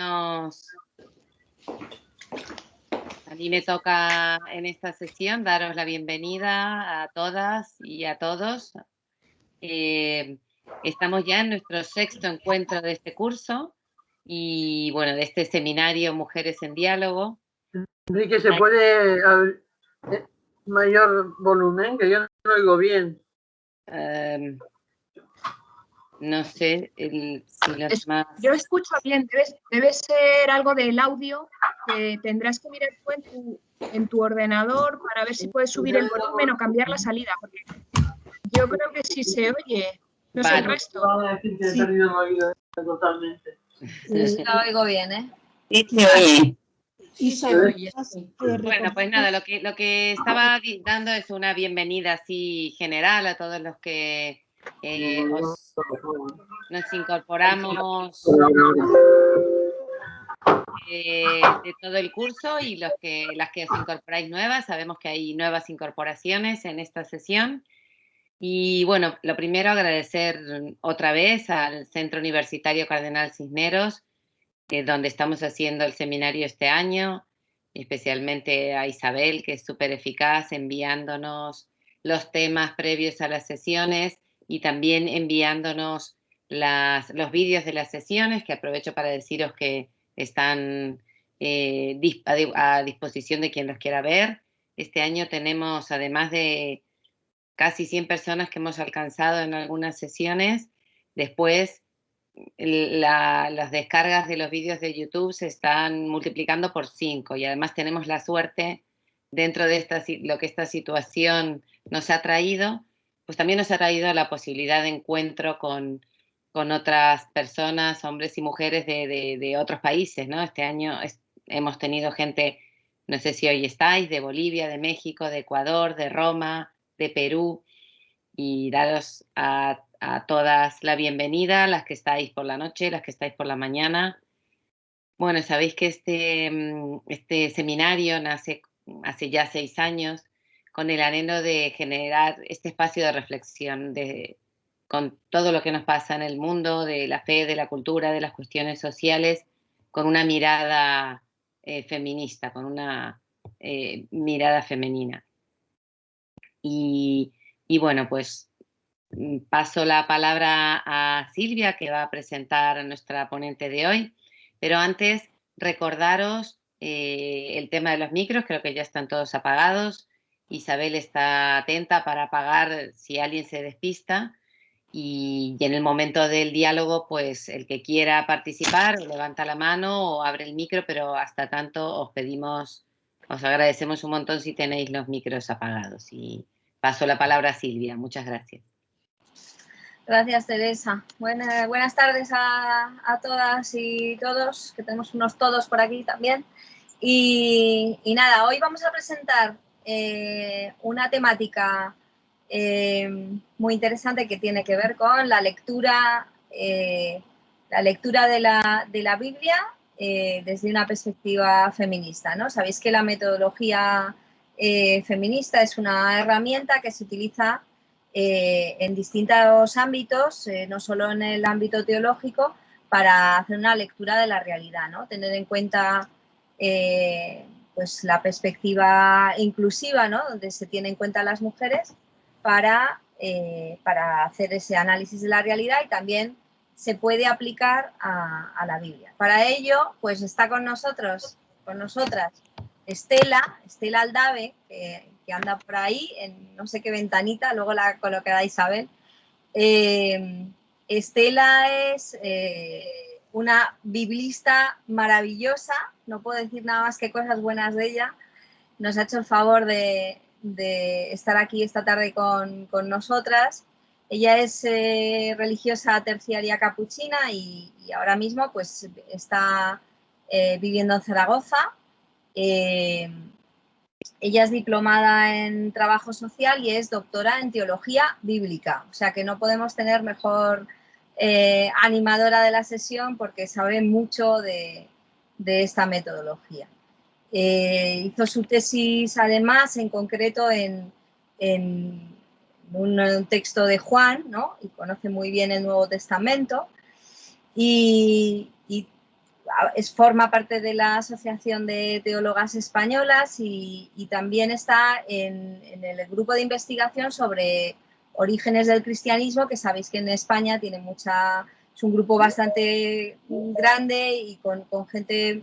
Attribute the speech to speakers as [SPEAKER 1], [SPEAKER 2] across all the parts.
[SPEAKER 1] A mí me toca en esta sesión daros la bienvenida a todas y a todos. Estamos ya en nuestro 6º encuentro de este curso y, bueno, de este seminario Mujeres en Diálogo.
[SPEAKER 2] Enrique, ¿se puede abrir mayor volumen? Que yo no oigo bien.
[SPEAKER 1] No sé si los más...
[SPEAKER 3] Yo escucho bien, debe ser algo del audio que tendrás que mirar tú en tu ordenador para ver si puedes subir el volumen o cambiar la salida, porque yo creo que sí se oye, no sé el resto.
[SPEAKER 2] Sí. Totalmente.
[SPEAKER 4] La oigo bien, ¿eh?
[SPEAKER 1] Sí, se oye.
[SPEAKER 3] Sí se oye.
[SPEAKER 1] Bueno, pues nada, lo que estaba dando es una bienvenida así general a todos los que nos incorporamos de todo el curso y las que os incorporáis nuevas. Sabemos que hay nuevas incorporaciones en esta sesión. Y bueno, lo primero, agradecer otra vez al Centro Universitario Cardenal Cisneros, donde estamos haciendo el seminario este año, especialmente a Isabel, que es súper eficaz enviándonos los temas previos a las sesiones y también enviándonos los vídeos de las sesiones, que aprovecho para deciros que están a disposición de quien los quiera ver. Este año tenemos, además de casi 100 personas que hemos alcanzado en algunas sesiones, después las descargas de los vídeos de YouTube se están multiplicando por 5 y además tenemos la suerte, dentro de lo que esta situación nos ha traído, pues también nos ha traído la posibilidad de encuentro con otras personas, hombres y mujeres de otros países, ¿no? Este año hemos tenido gente, no sé si hoy estáis, de Bolivia, de México, de Ecuador, de Roma, de Perú, y daros a todas la bienvenida, las que estáis por la noche, las que estáis por la mañana. Bueno, sabéis que este seminario nace hace ya 6 años con el anhelo de generar este espacio de reflexión con todo lo que nos pasa en el mundo, de la fe, de la cultura, de las cuestiones sociales, con una mirada feminista, con una mirada femenina. Y bueno, pues paso la palabra a Silvia, que va a presentar a nuestra ponente de hoy, pero antes recordaros el tema de los micros. Creo que ya están todos apagados. Isabel está atenta para apagar si alguien se despista, y en el momento del diálogo, pues el que quiera participar o levanta la mano o abre el micro, pero hasta tanto os agradecemos un montón si tenéis los micros apagados. Y paso la palabra a Silvia. Muchas gracias.
[SPEAKER 4] Gracias, Teresa. Buenas tardes a todas y todos, que tenemos unos todos por aquí también. Y nada, hoy vamos a presentar una temática muy interesante que tiene que ver con la lectura de la Biblia desde una perspectiva feminista, ¿no? Sabéis que la metodología feminista es una herramienta que se utiliza en distintos ámbitos, no solo en el ámbito teológico, para hacer una lectura de la realidad, ¿no? Tener en cuenta pues la perspectiva inclusiva, ¿no? Donde se tiene en cuenta a las mujeres para hacer ese análisis de la realidad, y también se puede aplicar a la Biblia. Para ello, pues está con nosotras, Estela Aldave, que anda por ahí en no sé qué ventanita, luego la colocará Isabel. Estela es una biblista maravillosa, no puedo decir nada más que cosas buenas de ella. Nos ha hecho el favor de estar aquí esta tarde con nosotras. Ella es religiosa terciaria capuchina y ahora mismo pues está viviendo en Zaragoza. Ella es diplomada en trabajo social y es doctora en teología bíblica, o sea que no podemos tener mejor animadora de la sesión, porque sabe mucho de esta metodología. Hizo su tesis además en concreto en un texto de Juan, ¿no? Y conoce muy bien el Nuevo Testamento, y forma parte de la Asociación de Teólogas Españolas y también está en el grupo de investigación sobre orígenes del cristianismo, que sabéis que en España tiene es un grupo bastante grande y con gente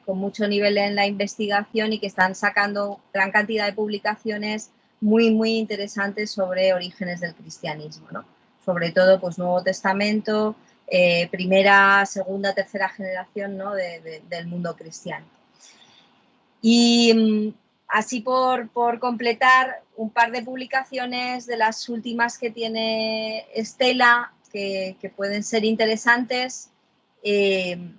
[SPEAKER 4] con mucho nivel en la investigación y que están sacando gran cantidad de publicaciones muy, muy interesantes sobre orígenes del cristianismo, ¿no? Sobre todo, pues, Nuevo Testamento, primera, segunda, tercera generación, ¿no? del mundo cristiano. Y así por completar, un par de publicaciones de las últimas que tiene Estela, que pueden ser interesantes, que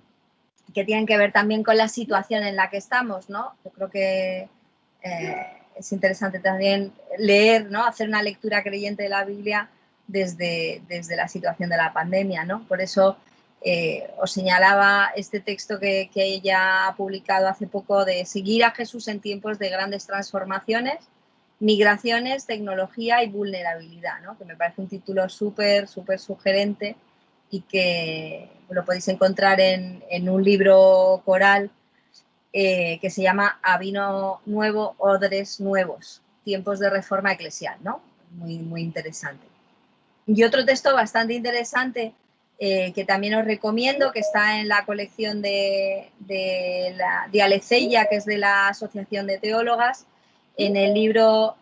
[SPEAKER 4] tienen que ver también con la situación en la que estamos, ¿no? Yo creo que es interesante también leer, ¿no? Hacer una lectura creyente de la Biblia desde la situación de la pandemia, ¿no? Por eso os señalaba este texto que ella ha publicado hace poco de Seguir a Jesús en tiempos de grandes transformaciones, migraciones, tecnología y vulnerabilidad, ¿no? Que me parece un título súper, súper sugerente y que lo podéis encontrar en un libro coral que se llama A vino nuevo, odres nuevos, tiempos de reforma eclesial, ¿no? Muy, muy interesante. Y otro texto bastante interesante que también os recomiendo, que está en la colección de Aleceia, que es de la Asociación de Teólogas, en el libro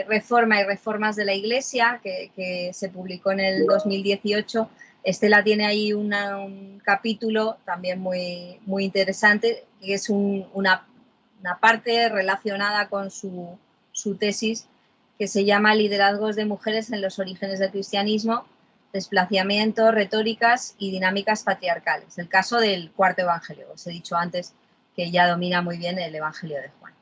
[SPEAKER 4] Reforma y Reformas de la Iglesia, que se publicó en el 2018. Estela tiene ahí un capítulo también muy, muy interesante, que es una parte relacionada con su tesis, que se llama Liderazgos de mujeres en los orígenes del cristianismo, desplazamientos, retóricas y dinámicas patriarcales. El caso del cuarto evangelio. Os he dicho antes que ella domina muy bien el evangelio de Juan.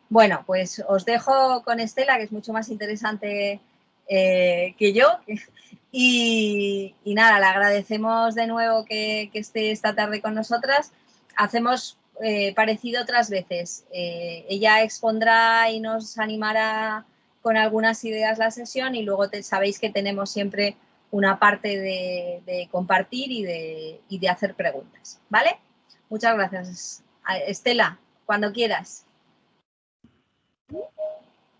[SPEAKER 4] Bueno, pues os dejo con Estela, que es mucho más interesante que yo. Y nada, le agradecemos de nuevo que esté esta tarde con nosotras. Hacemos parecido otras veces. Ella expondrá y nos animará con algunas ideas la sesión y luego sabéis que tenemos siempre una parte de compartir y de hacer preguntas, ¿vale? Muchas gracias. Estela, cuando quieras.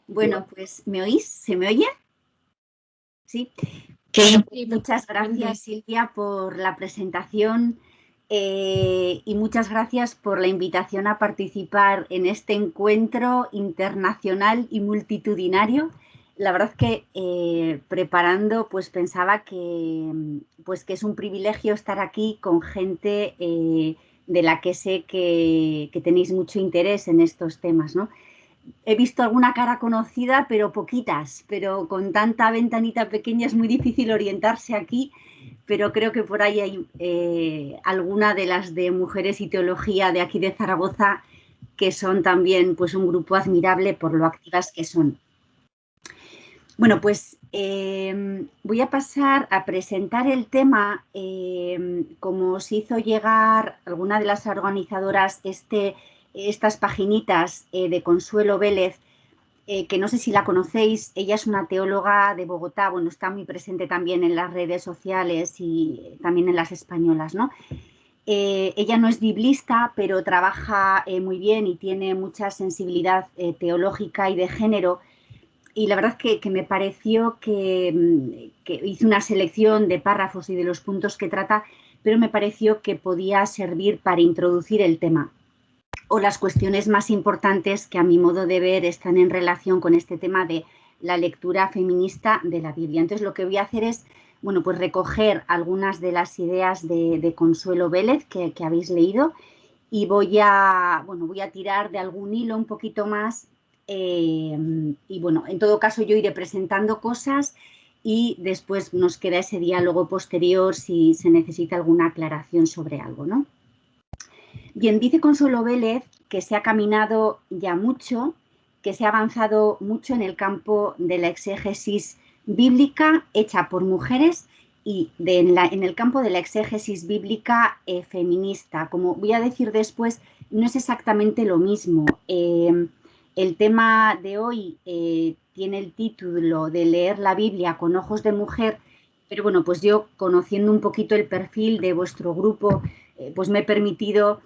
[SPEAKER 5] Bueno, pues ¿me oís? ¿Se me oye? Sí. Muchas gracias, Silvia, por la presentación y muchas gracias por la invitación a participar en este encuentro internacional y multitudinario. La verdad es que preparando, pues pensaba que es un privilegio estar aquí con gente de la que sé que tenéis mucho interés en estos temas, ¿no? He visto alguna cara conocida, pero poquitas, pero con tanta ventanita pequeña es muy difícil orientarse aquí, pero creo que por ahí hay alguna de las de Mujeres y Teología de aquí de Zaragoza, que son también pues un grupo admirable por lo activas que son. Bueno, pues voy a pasar a presentar el tema, como os hizo llegar alguna de las organizadoras estas paginitas de Consuelo Vélez, que no sé si la conocéis. Ella es una teóloga de Bogotá, bueno, está muy presente también en las redes sociales y también en las españolas, ¿no? Ella no es biblista, pero trabaja muy bien y tiene mucha sensibilidad teológica y de género. Y la verdad es que me pareció que hice una selección de párrafos y de los puntos que trata, pero me pareció que podía servir para introducir el tema o las cuestiones más importantes que a mi modo de ver están en relación con este tema de la lectura feminista de la Biblia. Entonces lo que voy a hacer es, bueno, pues recoger algunas de las ideas de Consuelo Vélez que habéis leído y voy a tirar de algún hilo un poquito más y bueno, en todo caso yo iré presentando cosas y después nos queda ese diálogo posterior si se necesita alguna aclaración sobre algo, ¿no? Bien, dice Consuelo Vélez que se ha caminado ya mucho, que se ha avanzado mucho en el campo de la exégesis bíblica hecha por mujeres y en el campo de la exégesis bíblica feminista. Como voy a decir después, no es exactamente lo mismo. El tema de hoy tiene el título de leer la Biblia con ojos de mujer pero bueno, pues yo, conociendo un poquito el perfil de vuestro grupo, pues me he permitido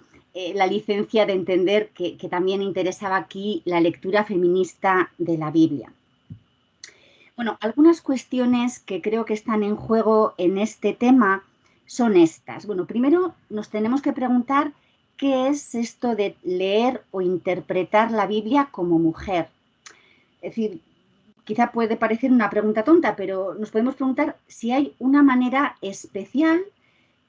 [SPEAKER 5] la licencia de entender que también interesaba aquí la lectura feminista de la Biblia. Bueno, algunas cuestiones que creo que están en juego en este tema son estas. Bueno, primero nos tenemos que preguntar qué es esto de leer o interpretar la Biblia como mujer. Es decir, quizá puede parecer una pregunta tonta, pero nos podemos preguntar si hay una manera especial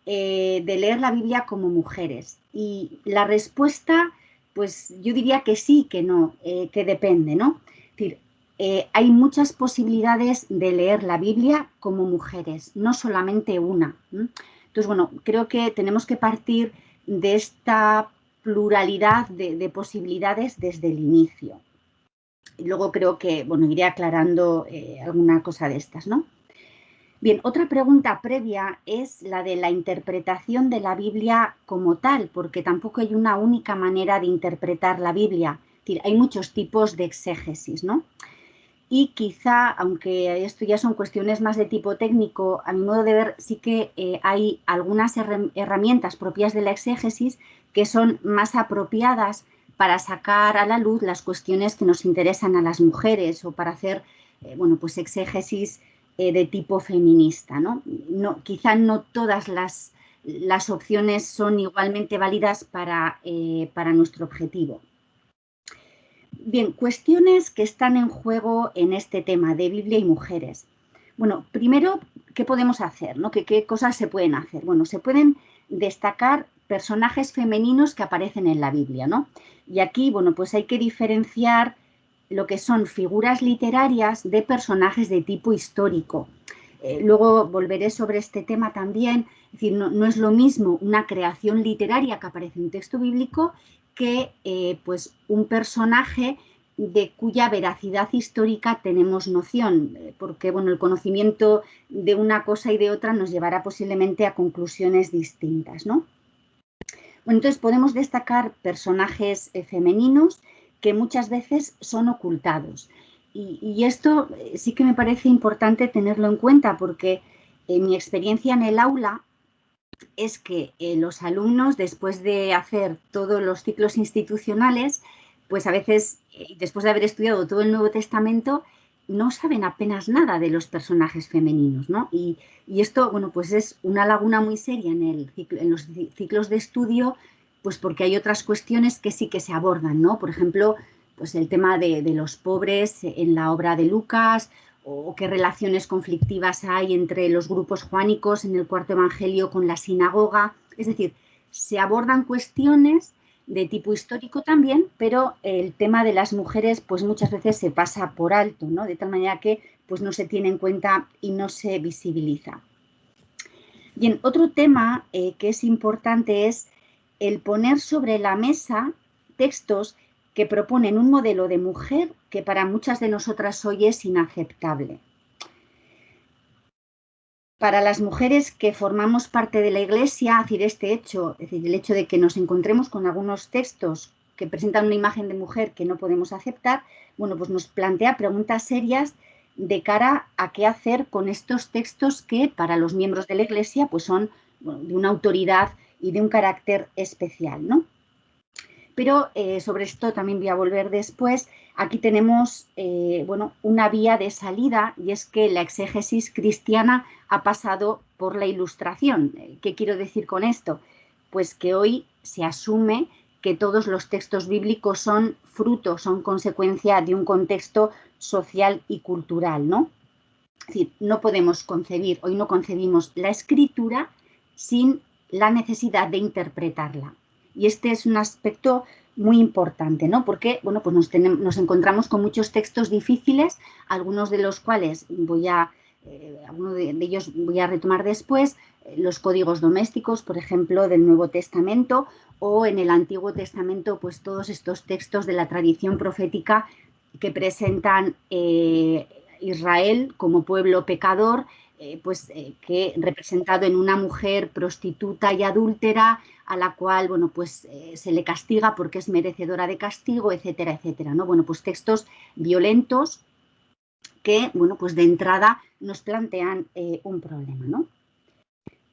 [SPEAKER 5] de leer la Biblia como mujeres. Y la respuesta, pues yo diría que sí, que no, que depende, ¿no? Es decir, hay muchas posibilidades de leer la Biblia como mujeres, no solamente una. Entonces, bueno, creo que tenemos que partir de esta pluralidad de posibilidades desde el inicio. Y luego creo que, bueno, iré aclarando alguna cosa de estas, ¿no? Bien, otra pregunta previa es la de la interpretación de la Biblia como tal, porque tampoco hay una única manera de interpretar la Biblia. Es decir, hay muchos tipos de exégesis, ¿no? Y quizá, aunque esto ya son cuestiones más de tipo técnico, a mi modo de ver sí que hay algunas herramientas propias de la exégesis que son más apropiadas para sacar a la luz las cuestiones que nos interesan a las mujeres o para hacer, bueno, pues exégesis de tipo feminista, ¿no? Quizá no todas las opciones son igualmente válidas para nuestro objetivo. Bien, cuestiones que están en juego en este tema de Biblia y mujeres. Bueno, primero, ¿qué podemos hacer, ¿no? ¿Qué cosas se pueden hacer? Bueno, se pueden destacar personajes femeninos que aparecen en la Biblia, ¿no? Y aquí, bueno, pues hay que diferenciar lo que son figuras literarias de personajes de tipo histórico. Luego volveré sobre este tema también. Es decir, no es lo mismo una creación literaria que aparece en un texto bíblico que pues un personaje de cuya veracidad histórica tenemos noción, porque bueno, el conocimiento de una cosa y de otra nos llevará posiblemente a conclusiones distintas, ¿no? Bueno, entonces podemos destacar personajes femeninos que muchas veces son ocultados. Y esto sí que me parece importante tenerlo en cuenta porque en mi experiencia en el aula es que los alumnos, después de hacer todos los ciclos institucionales, pues a veces, después de haber estudiado todo el Nuevo Testamento, no saben apenas nada de los personajes femeninos, ¿no? Y esto, bueno, pues es una laguna muy seria en los ciclos de estudio, pues porque hay otras cuestiones que sí que se abordan, ¿no? Por ejemplo, pues el tema de los pobres en la obra de Lucas, o qué relaciones conflictivas hay entre los grupos juánicos en el cuarto evangelio con la sinagoga. Es decir, se abordan cuestiones de tipo histórico también, pero el tema de las mujeres pues muchas veces se pasa por alto, ¿no? De tal manera que pues no se tiene en cuenta y no se visibiliza. Bien, otro tema que es importante es el poner sobre la mesa textos que proponen un modelo de mujer que para muchas de nosotras hoy es inaceptable. Para las mujeres que formamos parte de la Iglesia, es decir, el hecho de que nos encontremos con algunos textos que presentan una imagen de mujer que no podemos aceptar, bueno, pues nos plantea preguntas serias de cara a qué hacer con estos textos que para los miembros de la Iglesia pues son, bueno, de una autoridad y de un carácter especial, ¿no? Pero sobre esto también voy a volver después. Aquí tenemos bueno, una vía de salida y es que la exégesis cristiana ha pasado por la Ilustración. ¿Qué quiero decir con esto? Pues que hoy se asume que todos los textos bíblicos son fruto, son consecuencia de un contexto social y cultural, ¿no? Es decir, no podemos concebir, hoy no concebimos la escritura sin la necesidad de interpretarla. Y este es un aspecto muy importante, ¿no? Porque, bueno, pues nos encontramos con muchos textos difíciles, algunos de los cuales algunos de ellos voy a retomar después, los códigos domésticos, por ejemplo, del Nuevo Testamento, o en el Antiguo Testamento, pues todos estos textos de la tradición profética que presentan Israel como pueblo pecador, que representado en una mujer prostituta y adúltera, a la cual, bueno, pues se le castiga porque es merecedora de castigo, etcétera, etcétera, ¿no? Bueno, pues textos violentos que, bueno, pues de entrada nos plantean un problema, ¿no?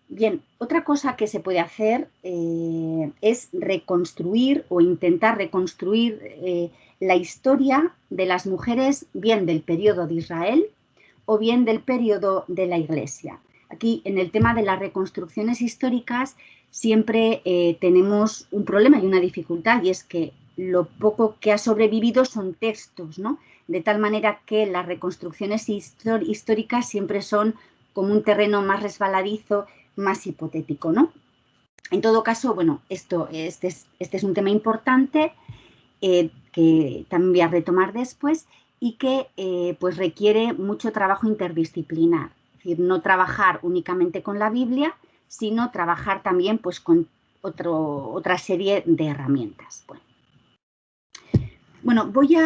[SPEAKER 5] Bien, otra cosa que se puede hacer es reconstruir o intentar reconstruir la historia de las mujeres, bien del periodo de Israel o bien del periodo de la Iglesia. Aquí, en el tema de las reconstrucciones históricas, siempre tenemos un problema y una dificultad, y es que lo poco que ha sobrevivido son textos, ¿no? De tal manera que las reconstrucciones históricas siempre son como un terreno más resbaladizo, más hipotético, ¿no? En todo caso, bueno, este es un tema importante que también voy a retomar después y que pues requiere mucho trabajo interdisciplinar. Es decir, no trabajar únicamente con la Biblia, sino trabajar también pues con otra serie de herramientas. Bueno, voy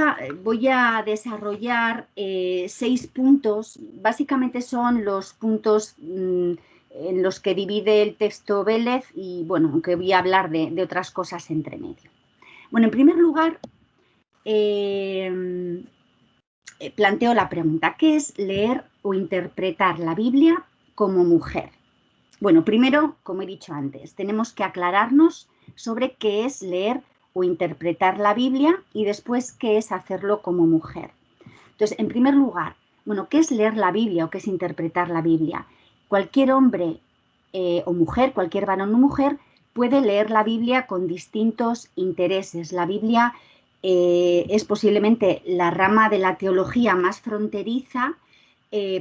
[SPEAKER 5] a desarrollar 6 puntos. Básicamente son los puntos en los que divide el texto Vélez y, bueno, aunque voy a hablar de otras cosas entre medio. Bueno, en primer lugar, planteo la pregunta, ¿qué es leer o interpretar la Biblia como mujer? Bueno, primero, como he dicho antes, tenemos que aclararnos sobre qué es leer o interpretar la Biblia y después qué es hacerlo como mujer. Entonces, en primer lugar, bueno, ¿qué es leer la Biblia o qué es interpretar la Biblia? Cualquier hombre o mujer, cualquier varón o mujer puede leer la Biblia con distintos intereses. La Biblia es posiblemente la rama de la teología más fronteriza,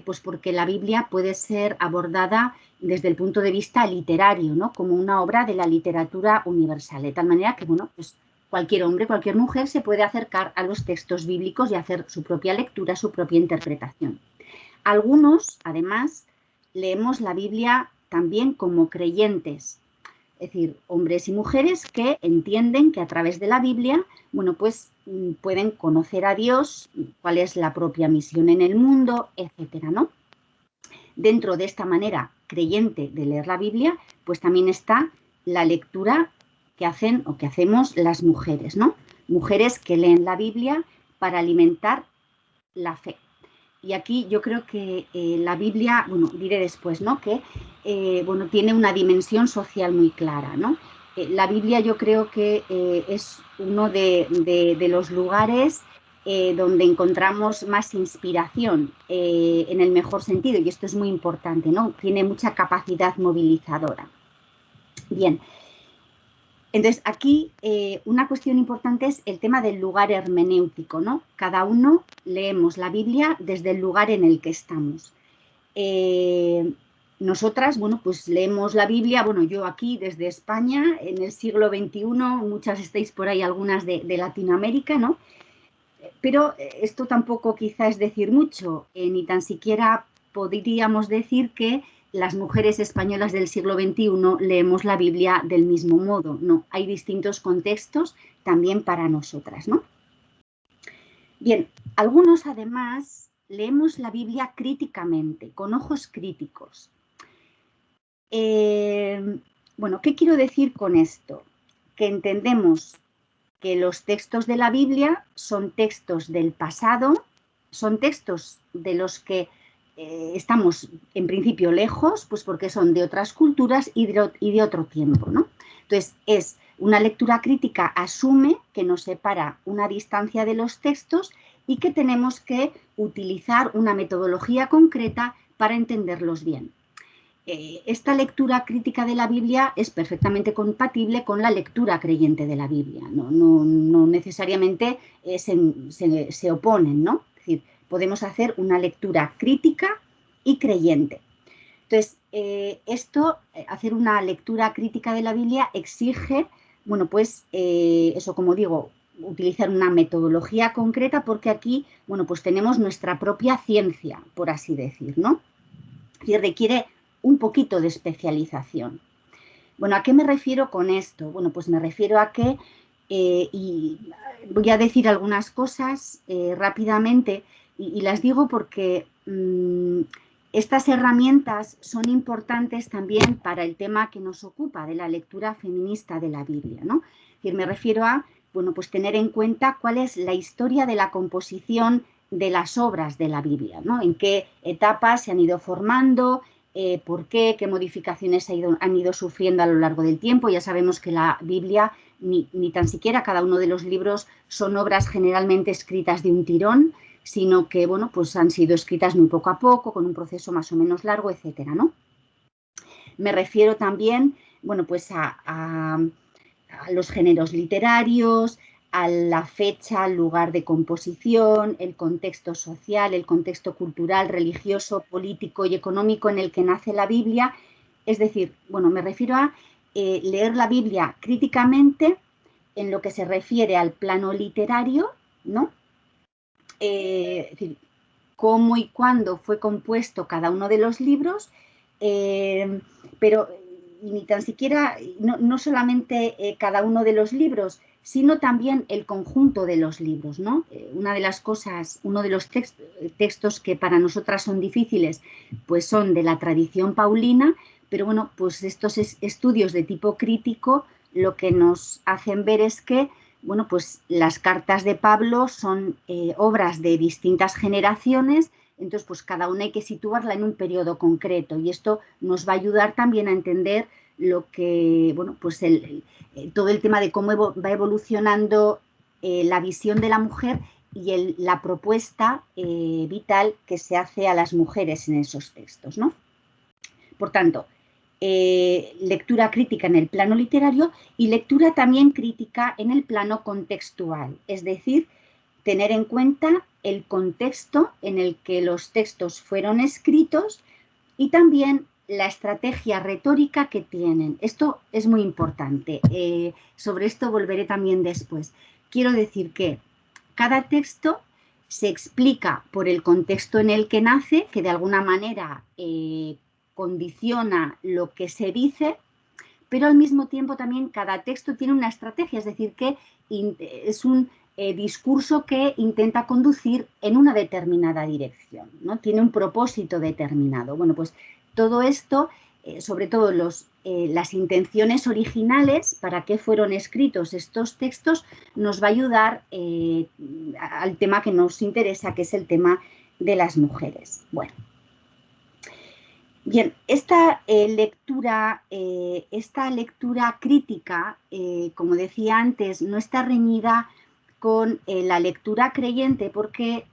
[SPEAKER 5] pues porque la Biblia puede ser abordada desde el punto de vista literario, ¿no? Como una obra de la literatura universal, de tal manera que, bueno, pues cualquier hombre, cualquier mujer se puede acercar a los textos bíblicos y hacer su propia lectura, su propia interpretación. Algunos, además, leemos la Biblia también como creyentes, es decir, hombres y mujeres que entienden que a través de la Biblia, bueno, pues pueden conocer a Dios, cuál es la propia misión en el mundo, etcétera, ¿no? Dentro de esta manera creyente de leer la Biblia, pues también está la lectura que hacen o que hacemos las mujeres, ¿no? Mujeres que leen la Biblia para alimentar la fe. Y aquí yo creo que la Biblia, bueno, diré después, ¿no? Que, bueno, tiene una dimensión social muy clara, ¿no? La Biblia yo creo que es uno de los lugares donde encontramos más inspiración, en el mejor sentido, y esto es muy importante, ¿no? Tiene mucha capacidad movilizadora. Bien. Entonces, aquí una cuestión importante es el tema del lugar hermenéutico, ¿no? Cada uno leemos la Biblia desde el lugar en el que estamos. Nosotras, bueno, pues leemos la Biblia, bueno, yo aquí desde España, en el siglo XXI, muchas estáis por ahí, algunas de Latinoamérica, ¿no? Pero esto tampoco quizá es decir mucho, ni tan siquiera podríamos decir que las mujeres españolas del siglo XXI leemos la Biblia del mismo modo. No, hay distintos contextos también para nosotras, ¿no? Bien, algunos además leemos la Biblia críticamente, con ojos críticos. Bueno, ¿qué quiero decir con esto? Que entendemos que los textos de la Biblia son textos del pasado, son textos de los que estamos en principio lejos, pues porque son de otras culturas y de otro tiempo, ¿no? Entonces, es una lectura crítica, asume que nos separa una distancia de los textos y que tenemos que utilizar una metodología concreta para entenderlos bien. Esta lectura crítica de la Biblia es perfectamente compatible con la lectura creyente de la Biblia. No necesariamente se oponen, ¿no? Es decir, podemos hacer una lectura crítica y creyente. Entonces, hacer una lectura crítica de la Biblia exige, bueno, pues eso, como digo, utilizar una metodología concreta porque aquí, bueno, pues tenemos nuestra propia ciencia, por así decir, ¿no? Y requiere un poquito de especialización. Bueno, ¿a qué me refiero con esto? Bueno, pues me refiero a que, y voy a decir algunas cosas rápidamente, y las digo porque estas herramientas son importantes también para el tema que nos ocupa de la lectura feminista de la Biblia, ¿no? Es decir, me refiero a, bueno, pues tener en cuenta cuál es la historia de la composición de las obras de la Biblia, ¿no? En qué etapas se han ido formando, por qué modificaciones han ido sufriendo a lo largo del tiempo. Ya sabemos que la Biblia, ni tan siquiera cada uno de los libros son obras generalmente escritas de un tirón, sino que, bueno, pues han sido escritas muy poco a poco, con un proceso más o menos largo, etcétera, ¿no? Me refiero también, bueno, pues a los géneros literarios, a la fecha, al lugar de composición, el contexto social, el contexto cultural, religioso, político y económico en el que nace la Biblia. Es decir, bueno, me refiero a leer la Biblia críticamente en lo que se refiere al plano literario, ¿no? Es decir, cómo y cuándo fue compuesto cada uno de los libros, pero ni tan siquiera, no solamente cada uno de los libros, sino también el conjunto de los libros, ¿no? Una de las cosas, uno de los textos que para nosotras son difíciles, pues son de la tradición paulina, pero bueno, pues estos estudios de tipo crítico lo que nos hacen ver es que, bueno, pues las cartas de Pablo son obras de distintas generaciones, entonces pues cada una hay que situarla en un periodo concreto y esto nos va a ayudar también a entender lo que, bueno, pues todo el tema de cómo va evolucionando la visión de la mujer y la propuesta vital que se hace a las mujeres en esos textos, ¿no? Por tanto, lectura crítica en el plano literario y lectura también crítica en el plano contextual, es decir, tener en cuenta el contexto en el que los textos fueron escritos y también la estrategia retórica que tienen. Esto es muy importante. Sobre esto volveré también después. Quiero decir que cada texto se explica por el contexto en el que nace, que de alguna manera condiciona lo que se dice, pero al mismo tiempo también cada texto tiene una estrategia, es decir, que es un discurso que intenta conducir en una determinada dirección, ¿no? Tiene un propósito determinado. Bueno, pues todo esto, sobre todo las intenciones originales, para qué fueron escritos estos textos, nos va a ayudar al tema que nos interesa, que es el tema de las mujeres. Bueno. Bien, esta lectura crítica, como decía antes, no está reñida con la lectura creyente, porque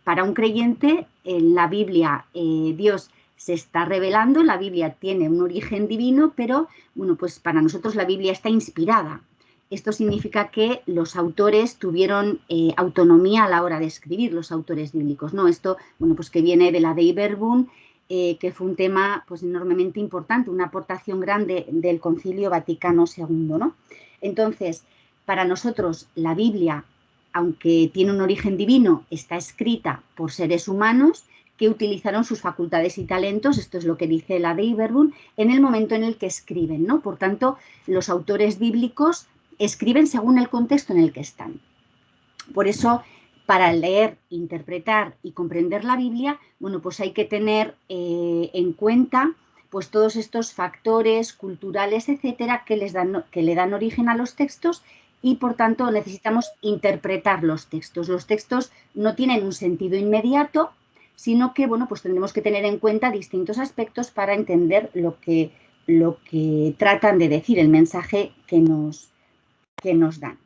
[SPEAKER 5] para un creyente en la Biblia Dios se está revelando, la Biblia tiene un origen divino, pero bueno, pues para nosotros la Biblia está inspirada. Esto significa que los autores tuvieron autonomía a la hora de escribir, los autores bíblicos, ¿no? Esto, bueno, pues que viene de la Dei Verbum, que fue un tema pues enormemente importante, una aportación grande del Concilio Vaticano II, ¿no? Entonces, para nosotros la Biblia, aunque tiene un origen divino, está escrita por seres humanos que utilizaron sus facultades y talentos, esto es lo que dice la Dei Verbum, en el momento en el que escriben, ¿no? Por tanto, los autores bíblicos escriben según el contexto en el que están. Por eso, para leer, interpretar y comprender la Biblia, bueno, pues hay que tener en cuenta pues todos estos factores culturales, etcétera, que le dan origen a los textos y, por tanto, necesitamos interpretar los textos. Los textos no tienen un sentido inmediato, sino que, bueno, pues tendremos que tener en cuenta distintos aspectos para entender lo que tratan de decir, el mensaje que nos dan.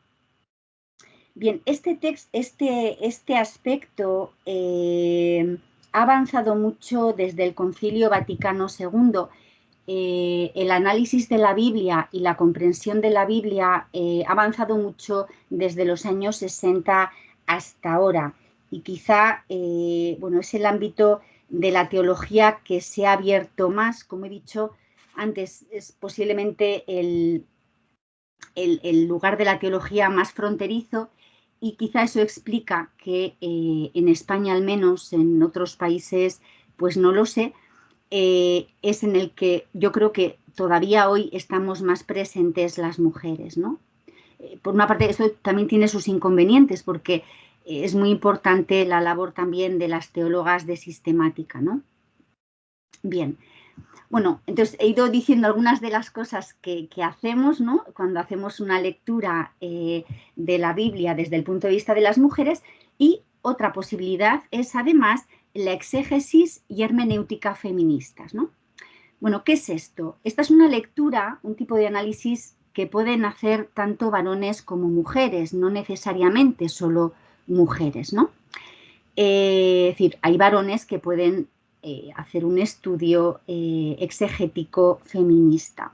[SPEAKER 5] Bien, este aspecto ha avanzado mucho desde el Concilio Vaticano II. El análisis de la Biblia y la comprensión de la Biblia ha avanzado mucho desde los años 60 hasta ahora. Y quizá, bueno, es el ámbito de la teología que se ha abierto más, como he dicho antes, es posiblemente el lugar de la teología más fronterizo. Y quizá eso explica que en España, al menos, en otros países, pues no lo sé, es en el que yo creo que todavía hoy estamos más presentes las mujeres, ¿no? Por una parte, esto también tiene sus inconvenientes, porque es muy importante la labor también de las teólogas de sistemática, ¿no? Bien. Bueno, entonces he ido diciendo algunas de las cosas que hacemos, ¿no? Cuando hacemos una lectura de la Biblia desde el punto de vista de las mujeres, y otra posibilidad es además la exégesis y hermenéutica feministas, ¿no? Bueno, ¿qué es esto? Esta es una lectura, un tipo de análisis que pueden hacer tanto varones como mujeres, no necesariamente solo mujeres, ¿no? Es decir, hay varones que pueden hacer un estudio exegético feminista.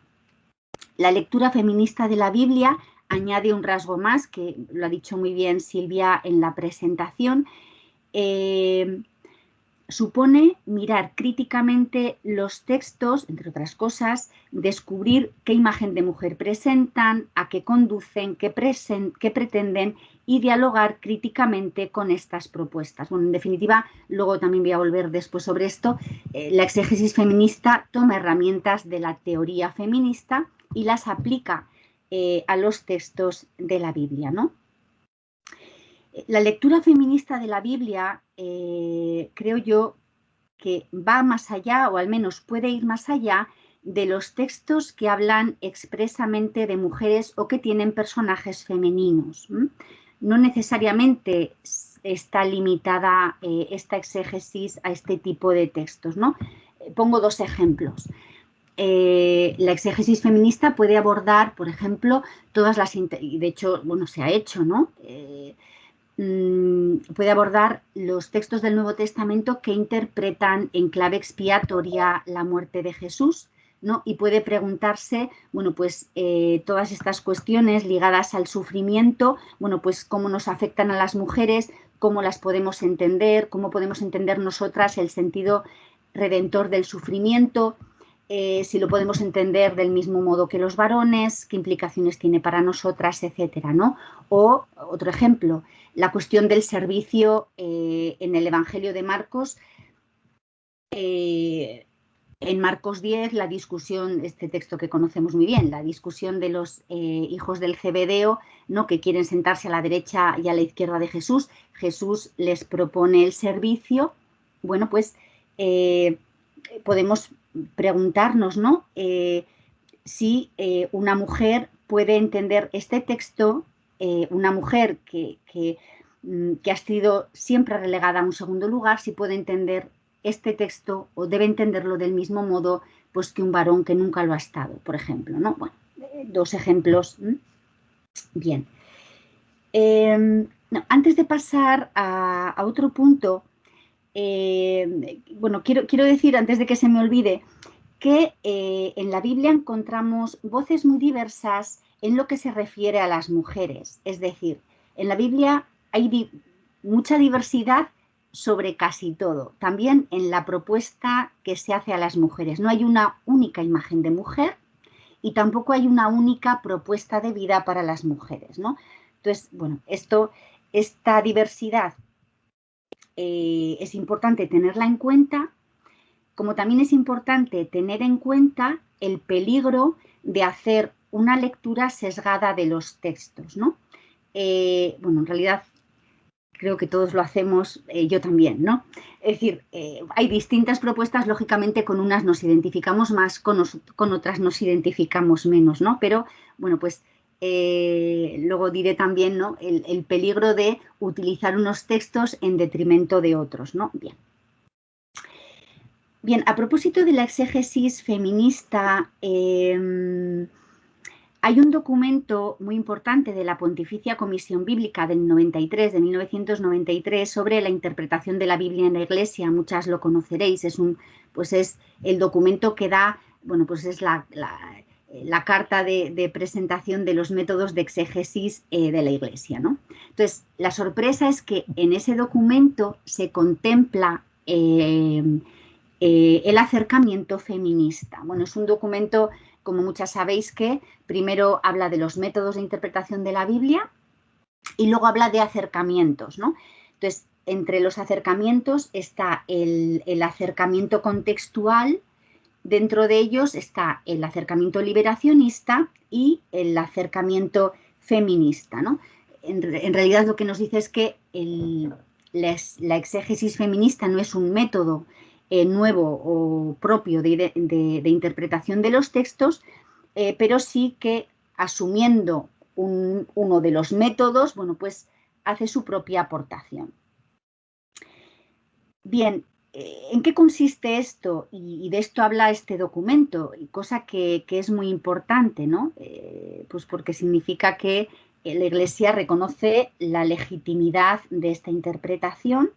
[SPEAKER 5] La lectura feminista de la Biblia añade un rasgo más, que lo ha dicho muy bien Silvia en la presentación, supone mirar críticamente los textos, entre otras cosas, descubrir qué imagen de mujer presentan, a qué conducen, qué pretenden y dialogar críticamente con estas propuestas. Bueno, en definitiva, luego también voy a volver después sobre esto, la exégesis feminista toma herramientas de la teoría feminista y las aplica a los textos de la Biblia, ¿no? La lectura feminista de la Biblia, creo yo, que va más allá, o al menos puede ir más allá, de los textos que hablan expresamente de mujeres o que tienen personajes femeninos. No necesariamente está limitada esta exégesis a este tipo de textos, ¿no? Pongo dos ejemplos. La exégesis feminista puede abordar, por ejemplo, todas las... Y de hecho, bueno, se ha hecho, ¿no? Puede abordar los textos del Nuevo Testamento que interpretan en clave expiatoria la muerte de Jesús, ¿no? Y puede preguntarse, bueno, pues todas estas cuestiones ligadas al sufrimiento, bueno, pues cómo nos afectan a las mujeres, cómo las podemos entender, cómo podemos entender nosotras el sentido redentor del sufrimiento, si lo podemos entender del mismo modo que los varones, qué implicaciones tiene para nosotras, etcétera, ¿no? O, otro ejemplo, la cuestión del servicio en el Evangelio de Marcos. En Marcos 10, la discusión, este texto que conocemos muy bien, la discusión de los hijos del Zebedeo, ¿no? Que quieren sentarse a la derecha y a la izquierda de Jesús. Jesús les propone el servicio. Bueno, pues podemos preguntarnos, ¿no? Si una mujer puede entender este texto, una mujer que ha sido siempre relegada a un segundo lugar, si puede entender este texto o debe entenderlo del mismo modo pues, que un varón que nunca lo ha estado, por ejemplo, ¿no? Bueno, dos ejemplos. Bien. No, antes de pasar a otro punto, bueno, quiero decir, antes de que se me olvide, que en la Biblia encontramos voces muy diversas en lo que se refiere a las mujeres. Es decir, en la Biblia hay mucha diversidad sobre casi todo. También en la propuesta que se hace a las mujeres. No hay una única imagen de mujer y tampoco hay una única propuesta de vida para las mujeres, ¿no? Entonces, bueno, esta diversidad es importante tenerla en cuenta, como también es importante tener en cuenta el peligro de hacer una lectura sesgada de los textos, ¿no? Bueno, en realidad creo que todos lo hacemos, yo también, ¿no? Es decir, hay distintas propuestas, lógicamente con unas nos identificamos más, con otras nos identificamos menos, ¿no? Pero, bueno, pues luego diré también, ¿no? El peligro de utilizar unos textos en detrimento de otros, ¿no? Bien. Bien, a propósito de la exégesis feminista, hay un documento muy importante de la Pontificia Comisión Bíblica del 93, de 1993, sobre la interpretación de la Biblia en la Iglesia. Muchas lo conoceréis. Es el documento que da, bueno, pues es la carta de presentación de los métodos de exégesis de la Iglesia, ¿no? Entonces, la sorpresa es que en ese documento se contempla el acercamiento feminista. Bueno, es un documento, como muchas sabéis, que primero habla de los métodos de interpretación de la Biblia y luego habla de acercamientos, ¿no? Entonces, entre los acercamientos está el acercamiento contextual, dentro de ellos está el acercamiento liberacionista y el acercamiento feminista, ¿no? En realidad lo que nos dice es que la exégesis feminista no es un método nuevo o propio de interpretación de los textos, pero sí que asumiendo uno de los métodos, bueno, pues hace su propia aportación. Bien, ¿en qué consiste esto? Y de esto habla este documento, y cosa que es muy importante, ¿no? Pues porque significa que la Iglesia reconoce la legitimidad de esta interpretación.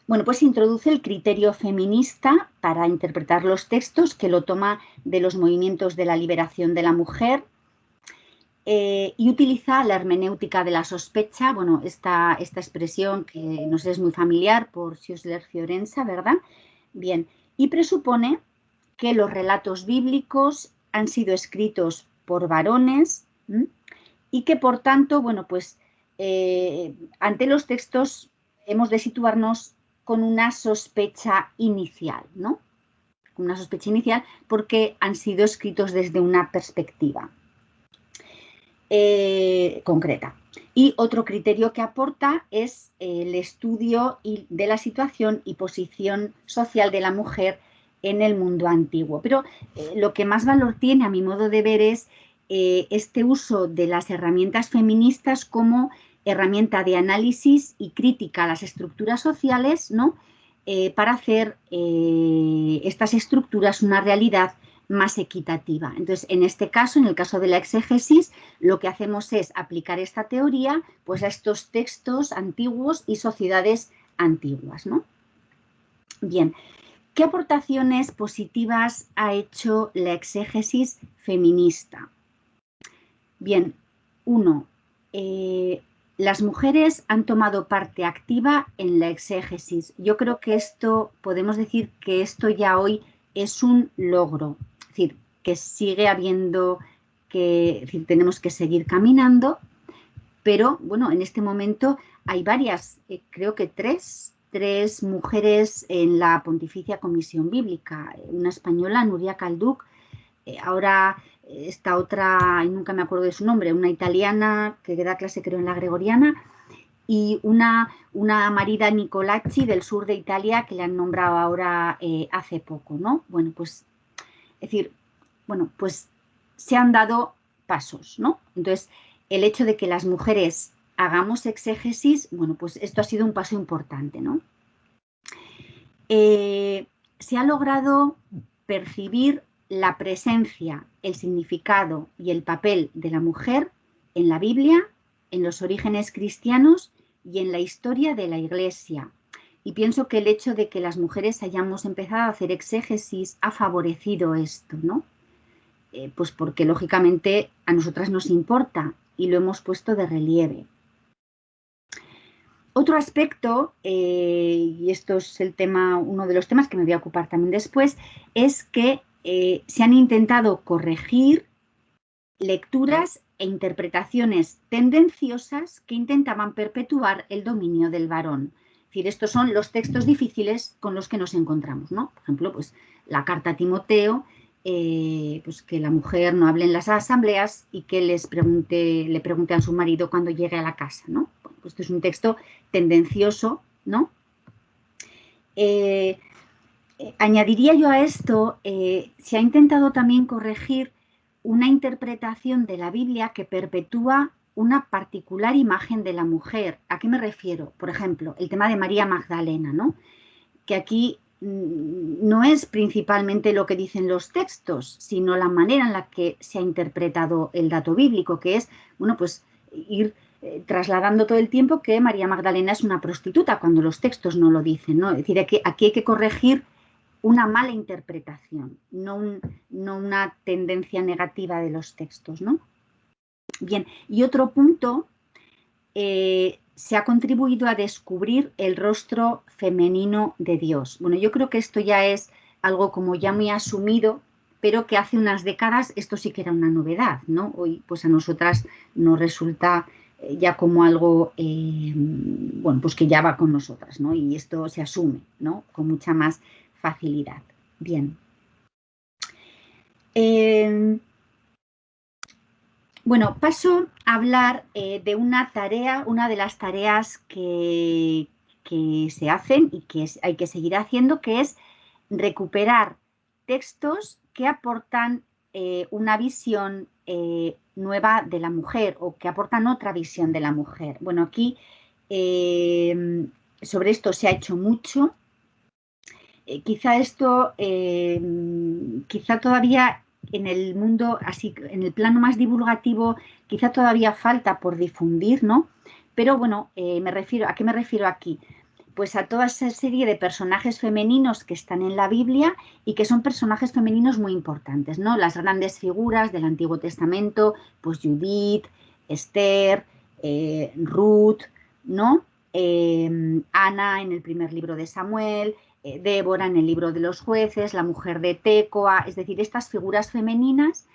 [SPEAKER 5] Bueno, pues introduce el criterio feminista para interpretar los textos, que lo toma de los movimientos de la liberación de la mujer, y utiliza la hermenéutica de la sospecha, bueno, esta expresión que nos es muy familiar por Schüssler-Fiorenza, ¿verdad? Bien, y presupone que los relatos bíblicos han sido escritos por varones, ¿m? Y que, por tanto, bueno, pues ante los textos hemos de situarnos con una sospecha inicial, ¿no? Una sospecha inicial porque han sido escritos desde una perspectiva concreta. Y otro criterio que aporta es el estudio de la situación y posición social de la mujer en el mundo antiguo. Pero lo que más valor tiene, a mi modo de ver, es este uso de las herramientas feministas como herramienta de análisis y crítica a las estructuras sociales, ¿no? Para hacer estas estructuras una realidad más equitativa. Entonces, en este caso, en el caso de la exégesis, lo que hacemos es aplicar esta teoría pues, a estos textos antiguos y sociedades antiguas, ¿no? Bien, ¿qué aportaciones positivas ha hecho la exégesis feminista? Bien, uno, las mujeres han tomado parte activa en la exégesis. Yo creo que esto, podemos decir que esto ya hoy es un logro. Es decir, que sigue habiendo es decir, tenemos que seguir caminando, pero bueno, en este momento hay varias, creo que tres mujeres en la Pontificia Comisión Bíblica, una española, Nuria Calduc, ahora esta otra, y nunca me acuerdo de su nombre, una italiana que da clase creo en la Gregoriana, y una Marida Nicolacci del sur de Italia que le han nombrado ahora hace poco, ¿no? Bueno, pues, es decir, bueno, pues se han dado pasos, ¿no? Entonces, el hecho de que las mujeres hagamos exégesis, bueno, pues esto ha sido un paso importante, ¿no? Se ha logrado percibir la presencia, el significado y el papel de la mujer en la Biblia, en los orígenes cristianos y en la historia de la Iglesia. Y pienso que el hecho de que las mujeres hayamos empezado a hacer exégesis ha favorecido esto, ¿no? Pues porque lógicamente a nosotras nos importa y lo hemos puesto de relieve. Otro aspecto, y esto es el tema, uno de los temas que me voy a ocupar también después, es que se han intentado corregir lecturas e interpretaciones tendenciosas que intentaban perpetuar el dominio del varón. Es decir, estos son los textos difíciles con los que nos encontramos, ¿no? Por ejemplo, pues la carta a Timoteo, pues que la mujer no hable en las asambleas y que le pregunte a su marido cuando llegue a la casa, ¿no? Bueno, pues esto es un texto tendencioso, ¿no? Añadiría yo a esto, se ha intentado también corregir una interpretación de la Biblia que perpetúa una particular imagen de la mujer. ¿A qué me refiero? Por ejemplo, el tema de María Magdalena, ¿no? Que aquí no es principalmente lo que dicen los textos, sino la manera en la que se ha interpretado el dato bíblico, que es, bueno, pues ir trasladando todo el tiempo que María Magdalena es una prostituta, cuando los textos no lo dicen, ¿no? Es decir, aquí hay que corregir una mala interpretación, no una tendencia negativa de los textos, ¿no? Bien, y otro punto, se ha contribuido a descubrir el rostro femenino de Dios. Bueno, yo creo que esto ya es algo como ya muy asumido, pero que hace unas décadas esto sí que era una novedad, ¿no? Hoy pues a nosotras nos resulta ya como algo, bueno, pues que ya va con nosotras, ¿no? Y esto se asume, ¿no? Con mucha más facilidad. Bien. Bueno, paso a hablar de una tarea, una de las tareas que se hacen y que hay que seguir haciendo, que es recuperar textos que aportan una visión nueva de la mujer o que aportan otra visión de la mujer. Bueno, aquí sobre esto se ha hecho mucho. Quizá esto, quizá todavía en el mundo, así en el plano más divulgativo, quizá todavía falta por difundir, ¿no? Pero bueno, ¿a qué me refiero aquí? Pues a toda esa serie de personajes femeninos que están en la Biblia y que son personajes femeninos muy importantes, ¿no? Las grandes figuras del Antiguo Testamento, pues Judith, Esther, Ruth, ¿no? Ana en el primer libro de Samuel, Débora en el libro de los jueces, la mujer de Tecoa, es decir, estas figuras femeninas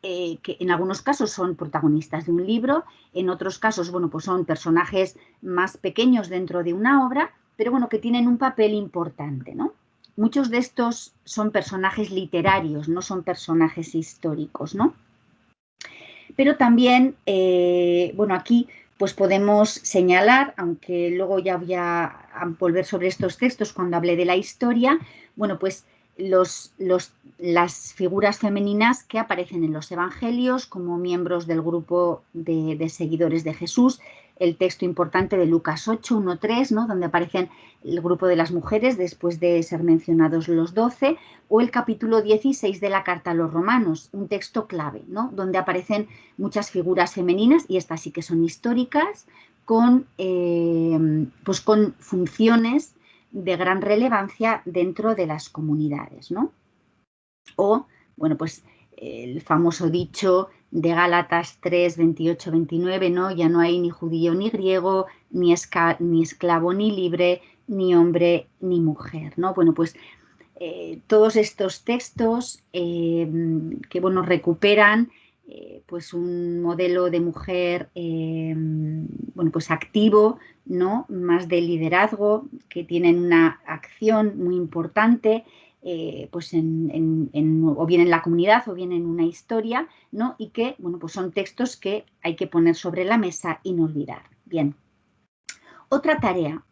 [SPEAKER 5] que en algunos casos son protagonistas de un libro, en otros casos, bueno, pues son personajes más pequeños dentro de una obra, pero bueno, que tienen un papel importante, ¿no? Muchos de estos son personajes literarios, no son personajes históricos, ¿no? Pero también, bueno, aquí pues podemos señalar, aunque luego ya voy a volver sobre estos textos cuando hablé de la historia, bueno, pues las figuras femeninas que aparecen en los evangelios como miembros del grupo de seguidores de Jesús, el texto importante de Lucas 8, 1, 3, ¿no? Donde aparecen el grupo de las mujeres después de ser mencionados los 12, o el capítulo 16 de la carta a los romanos, un texto clave, ¿no? Donde aparecen muchas figuras femeninas, y estas sí que son históricas, pues con funciones de gran relevancia dentro de las comunidades, ¿no? O, bueno, pues el famoso dicho de Gálatas 3, 28, 29, ¿no? Ya no hay ni judío ni griego, ni esclavo ni libre, ni hombre ni mujer, ¿no? Bueno, pues todos estos textos que, bueno, recuperan pues un modelo de mujer bueno, pues activo, ¿no? Más de liderazgo, que tienen una acción muy importante, pues o bien en la comunidad o bien en una historia, ¿no? Y que, bueno, pues son textos que hay que poner sobre la mesa y no olvidar. Bien. Otra tarea: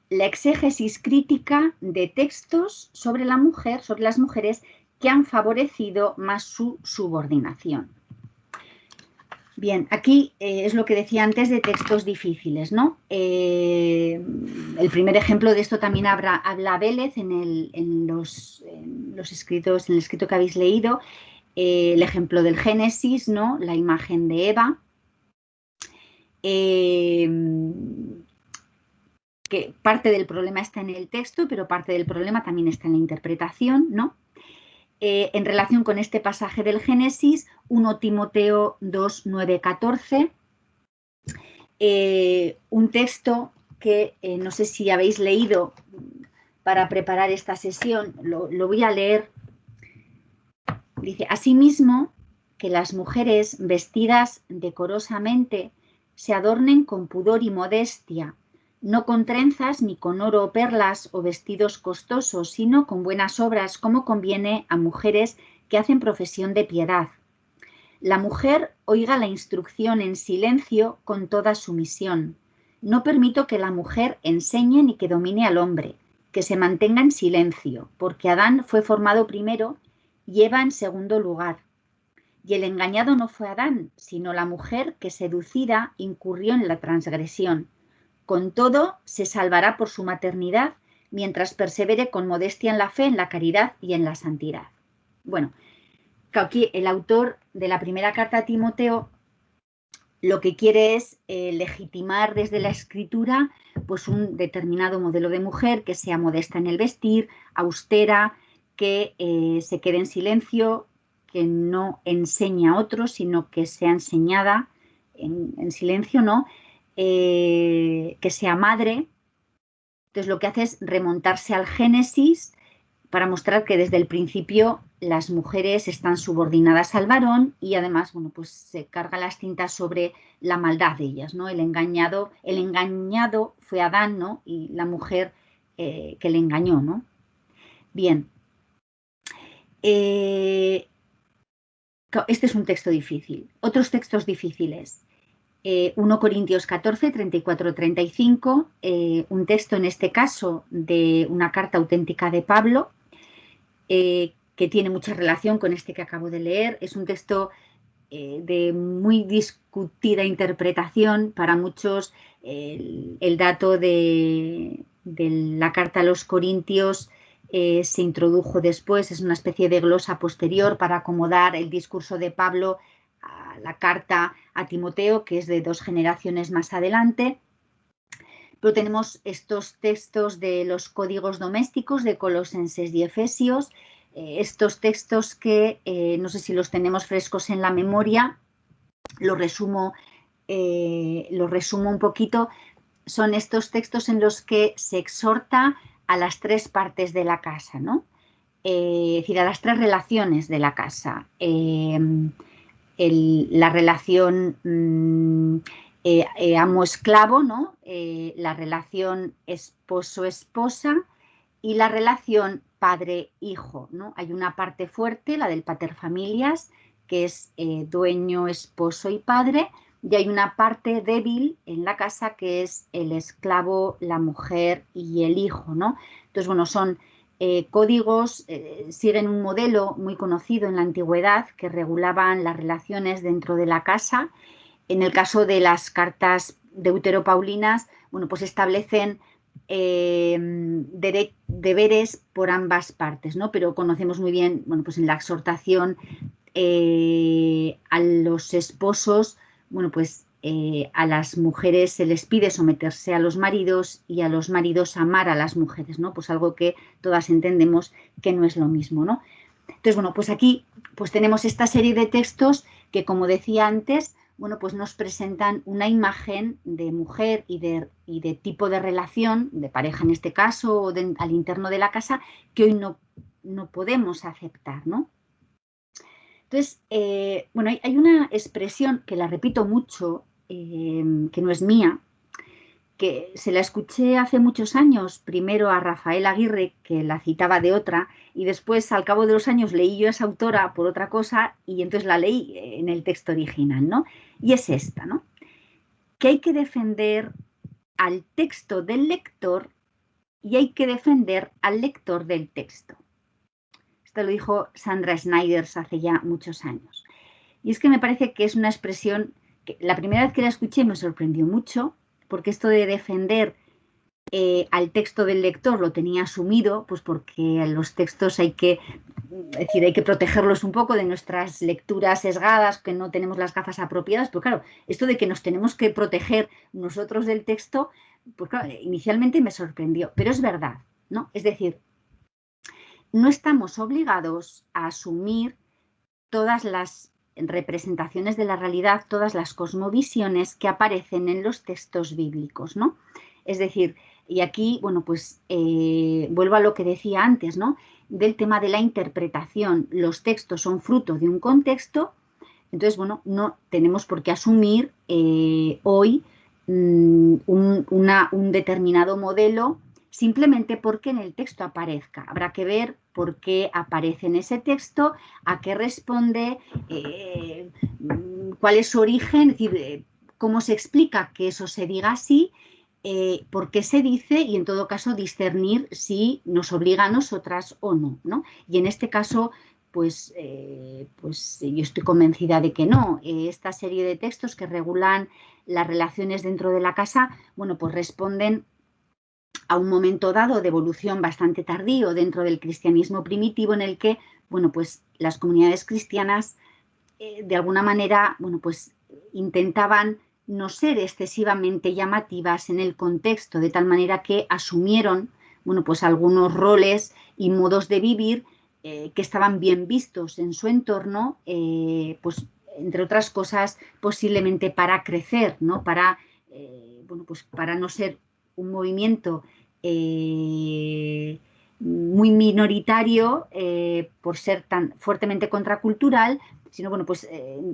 [SPEAKER 5] la exégesis crítica de textos sobre la mujer, sobre las mujeres que han favorecido más su subordinación. Bien, aquí es lo que decía antes de textos difíciles, ¿no? El primer ejemplo de esto también habla Vélez en los escritos, en el escrito que habéis leído, el ejemplo del Génesis, ¿no? La imagen de Eva, que parte del problema está en el texto, pero parte del problema también está en la interpretación, ¿no? En relación con este pasaje del Génesis, 1 Timoteo 2, 9, 14, un texto que no sé si habéis leído para preparar esta sesión, lo voy a leer. Dice: asimismo, que las mujeres vestidas decorosamente se adornen con pudor y modestia, no con trenzas ni con oro o perlas o vestidos costosos, sino con buenas obras, como conviene a mujeres que hacen profesión de piedad. La mujer oiga la instrucción en silencio con toda sumisión. No permito que la mujer enseñe ni que domine al hombre, que se mantenga en silencio, porque Adán fue formado primero y Eva en segundo lugar. Y el engañado no fue Adán, sino la mujer que, seducida, incurrió en la transgresión. Con todo, se salvará por su maternidad, mientras persevere con modestia en la fe, en la caridad y en la santidad. Bueno, aquí el autor de la primera carta a Timoteo lo que quiere es legitimar desde la escritura pues un determinado modelo de mujer que sea modesta en el vestir, austera, que se quede en silencio, que no enseñe a otros, sino que sea enseñada en silencio, ¿no? Que sea madre. Entonces lo que hace es remontarse al Génesis para mostrar que desde el principio las mujeres están subordinadas al varón y además, bueno, pues se carga las tintas sobre la maldad de ellas, ¿no? El engañado fue Adán, ¿no? Y la mujer que le engañó, ¿no? Bien. Este es un texto difícil. Otros textos difíciles. 1 Corintios 14, 34, 35, un texto en este caso de una carta auténtica de Pablo, que tiene mucha relación con este que acabo de leer. Es un texto de muy discutida interpretación. Para muchos el dato de la carta a los Corintios se introdujo después, es una especie de glosa posterior para acomodar el discurso de Pablo a la carta a Timoteo, que es de 2 generaciones más adelante. Pero tenemos estos textos de los códigos domésticos de Colosenses y Efesios, estos textos que no sé si los tenemos frescos en la memoria, lo resumo un poquito. Son estos textos en los que se exhorta a las 3 partes de la casa, ¿no? Es decir, a las 3 relaciones de la casa. La relación amo-esclavo, ¿no? La relación esposo-esposa y la relación padre-hijo, ¿no? Hay una parte fuerte, la del paterfamilias, que es dueño, esposo y padre, y hay una parte débil en la casa que es el esclavo, la mujer y el hijo, ¿no? Entonces, bueno, son códigos, siguen un modelo muy conocido en la antigüedad que regulaban las relaciones dentro de la casa. En el caso de las cartas deuteropaulinas, bueno, pues establecen deberes por ambas partes, ¿no? Pero conocemos muy bien, bueno, pues en la exhortación a los esposos, bueno, pues a las mujeres se les pide someterse a los maridos y a los maridos amar a las mujeres, ¿no? Pues algo que todas entendemos que no es lo mismo, ¿no? Entonces, bueno, pues aquí pues tenemos esta serie de textos que, como decía antes, bueno, pues nos presentan una imagen de mujer y de tipo de relación, de pareja en este caso, o al interno de la casa, que hoy no podemos aceptar, ¿no? Entonces, bueno, hay una expresión que la repito mucho, que no es mía, que se la escuché hace muchos años, primero a Rafael Aguirre, que la citaba de otra, y después, al cabo de los años, leí yo a esa autora por otra cosa, y entonces la leí en el texto original, ¿no? Y es esta, ¿no? Que hay que defender al texto del lector y hay que defender al lector del texto. Esto lo dijo Sandra Snyders hace ya muchos años. Y es que me parece que es una expresión que la primera vez que la escuché me sorprendió mucho, porque esto de defender al texto del lector lo tenía asumido, pues porque los textos hay que protegerlos un poco de nuestras lecturas sesgadas, que no tenemos las gafas apropiadas, pero claro, esto de que nos tenemos que proteger nosotros del texto, pues claro, inicialmente me sorprendió, pero es verdad, ¿no? Es decir, no estamos obligados a asumir todas las representaciones de la realidad, todas las cosmovisiones que aparecen en los textos bíblicos, ¿no? Es decir, y aquí, bueno, pues vuelvo a lo que decía antes, ¿no? Del tema de la interpretación. Los textos son fruto de un contexto, entonces, bueno, no tenemos por qué asumir hoy un determinado modelo simplemente porque en el texto aparezca. Habrá que ver por qué aparece en ese texto, a qué responde, cuál es su origen, es decir, cómo se explica que eso se diga así, por qué se dice y, en todo caso, discernir si nos obliga a nosotras o no, ¿no? Y en este caso, pues yo estoy convencida de que no. Esta serie de textos que regulan las relaciones dentro de la casa, bueno, pues responden a un momento dado de evolución bastante tardío dentro del cristianismo primitivo, en el que, bueno, pues las comunidades cristianas de alguna manera, bueno, pues intentaban no ser excesivamente llamativas en el contexto, de tal manera que asumieron, bueno, pues algunos roles y modos de vivir que estaban bien vistos en su entorno, pues entre otras cosas, posiblemente para crecer, ¿no? Para, bueno, pues para no ser un movimiento muy minoritario por ser tan fuertemente contracultural, sino, bueno, pues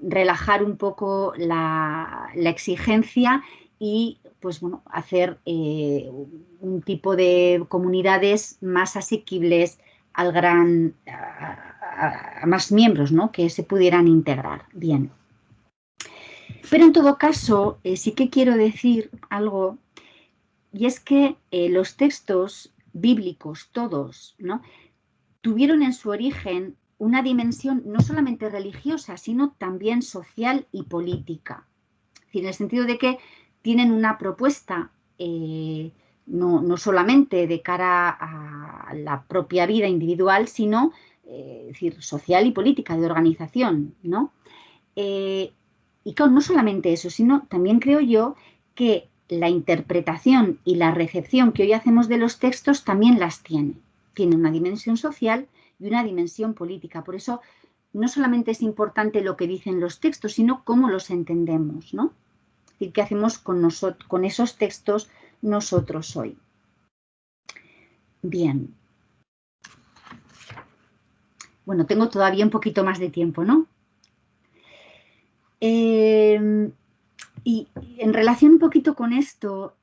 [SPEAKER 5] relajar un poco la exigencia y, pues bueno, hacer un tipo de comunidades más asequibles al a más miembros, ¿no? Que se pudieran integrar bien. Pero en todo caso, sí que quiero decir algo, y es que los textos bíblicos, todos, ¿no? Tuvieron en su origen una dimensión no solamente religiosa, sino también social y política. Es decir, en el sentido de que tienen una propuesta no solamente de cara a la propia vida individual, sino es decir, social y política, de organización, ¿no? Y claro, no solamente eso, sino también creo yo que la interpretación y la recepción que hoy hacemos de los textos también las tiene. Tiene una dimensión social y una dimensión política. Por eso no solamente es importante lo que dicen los textos, sino cómo los entendemos, ¿no? Es decir, qué hacemos con esos textos nosotros hoy. Bien. Bueno, tengo todavía un poquito más de tiempo, ¿no? Y en relación un poquito con esto,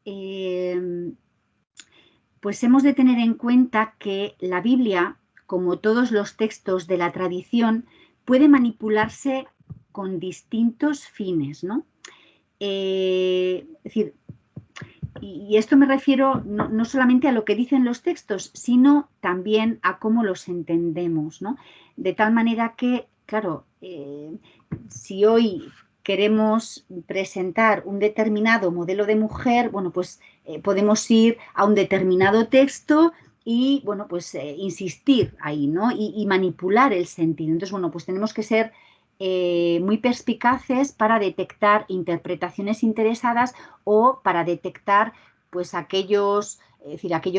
[SPEAKER 5] pues hemos de tener en cuenta que la Biblia, como todos los textos de la tradición, puede manipularse con distintos fines, ¿no? Es decir, y esto me refiero no solamente a lo que dicen los textos, sino también a cómo los entendemos, ¿no? De tal manera que, claro, si hoy queremos presentar un determinado modelo de mujer, bueno, pues podemos ir a un determinado texto y, bueno, pues insistir ahí, ¿no? Y manipular el sentido. Entonces, bueno, pues tenemos que ser muy perspicaces para detectar interpretaciones interesadas o para detectar pues aquellos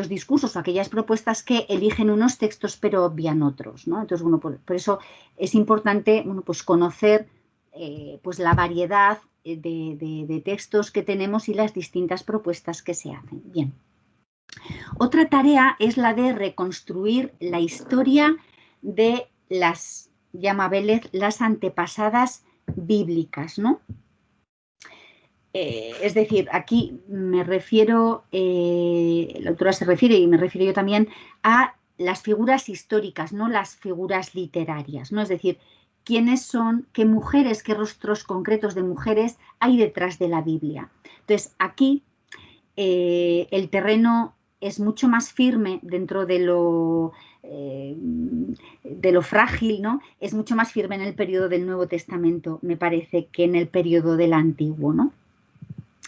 [SPEAKER 5] discursos o aquellas propuestas que eligen unos textos pero obvian otros, ¿no? Entonces, bueno, por eso es importante, bueno, pues conocer pues la variedad de textos que tenemos y las distintas propuestas que se hacen. Bien. Otra tarea es la de reconstruir la historia de las, llama Vélez, las antepasadas bíblicas, ¿no? Es decir, aquí me refiero, la autora se refiere y me refiero yo también a las figuras históricas, no las figuras literarias, ¿no? Es decir, quiénes son, qué mujeres, qué rostros concretos de mujeres hay detrás de la Biblia. Entonces, aquí el terreno es mucho más firme dentro de lo frágil, ¿no? Es mucho más firme en el periodo del Nuevo Testamento, me parece, que en el periodo del Antiguo, ¿no?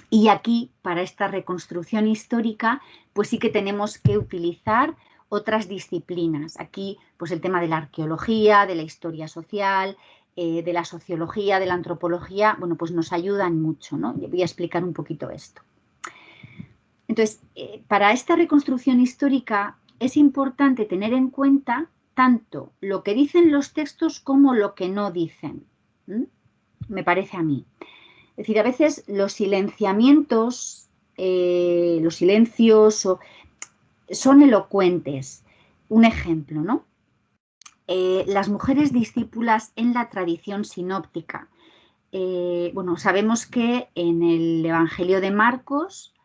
[SPEAKER 5] Y aquí, para esta reconstrucción histórica, pues sí que tenemos que utilizar otras disciplinas. Aquí, pues el tema de la arqueología, de la historia social, de la sociología, de la antropología, bueno, pues nos ayudan mucho, ¿no? Voy a explicar un poquito esto. Entonces, para esta reconstrucción histórica es importante tener en cuenta tanto lo que dicen los textos como lo que no dicen. Me parece a mí. Es decir, a veces los silenciamientos, los silencios son elocuentes. Un ejemplo, ¿no? Las mujeres discípulas en la tradición sinóptica. Bueno, sabemos que en el Evangelio de Marcos,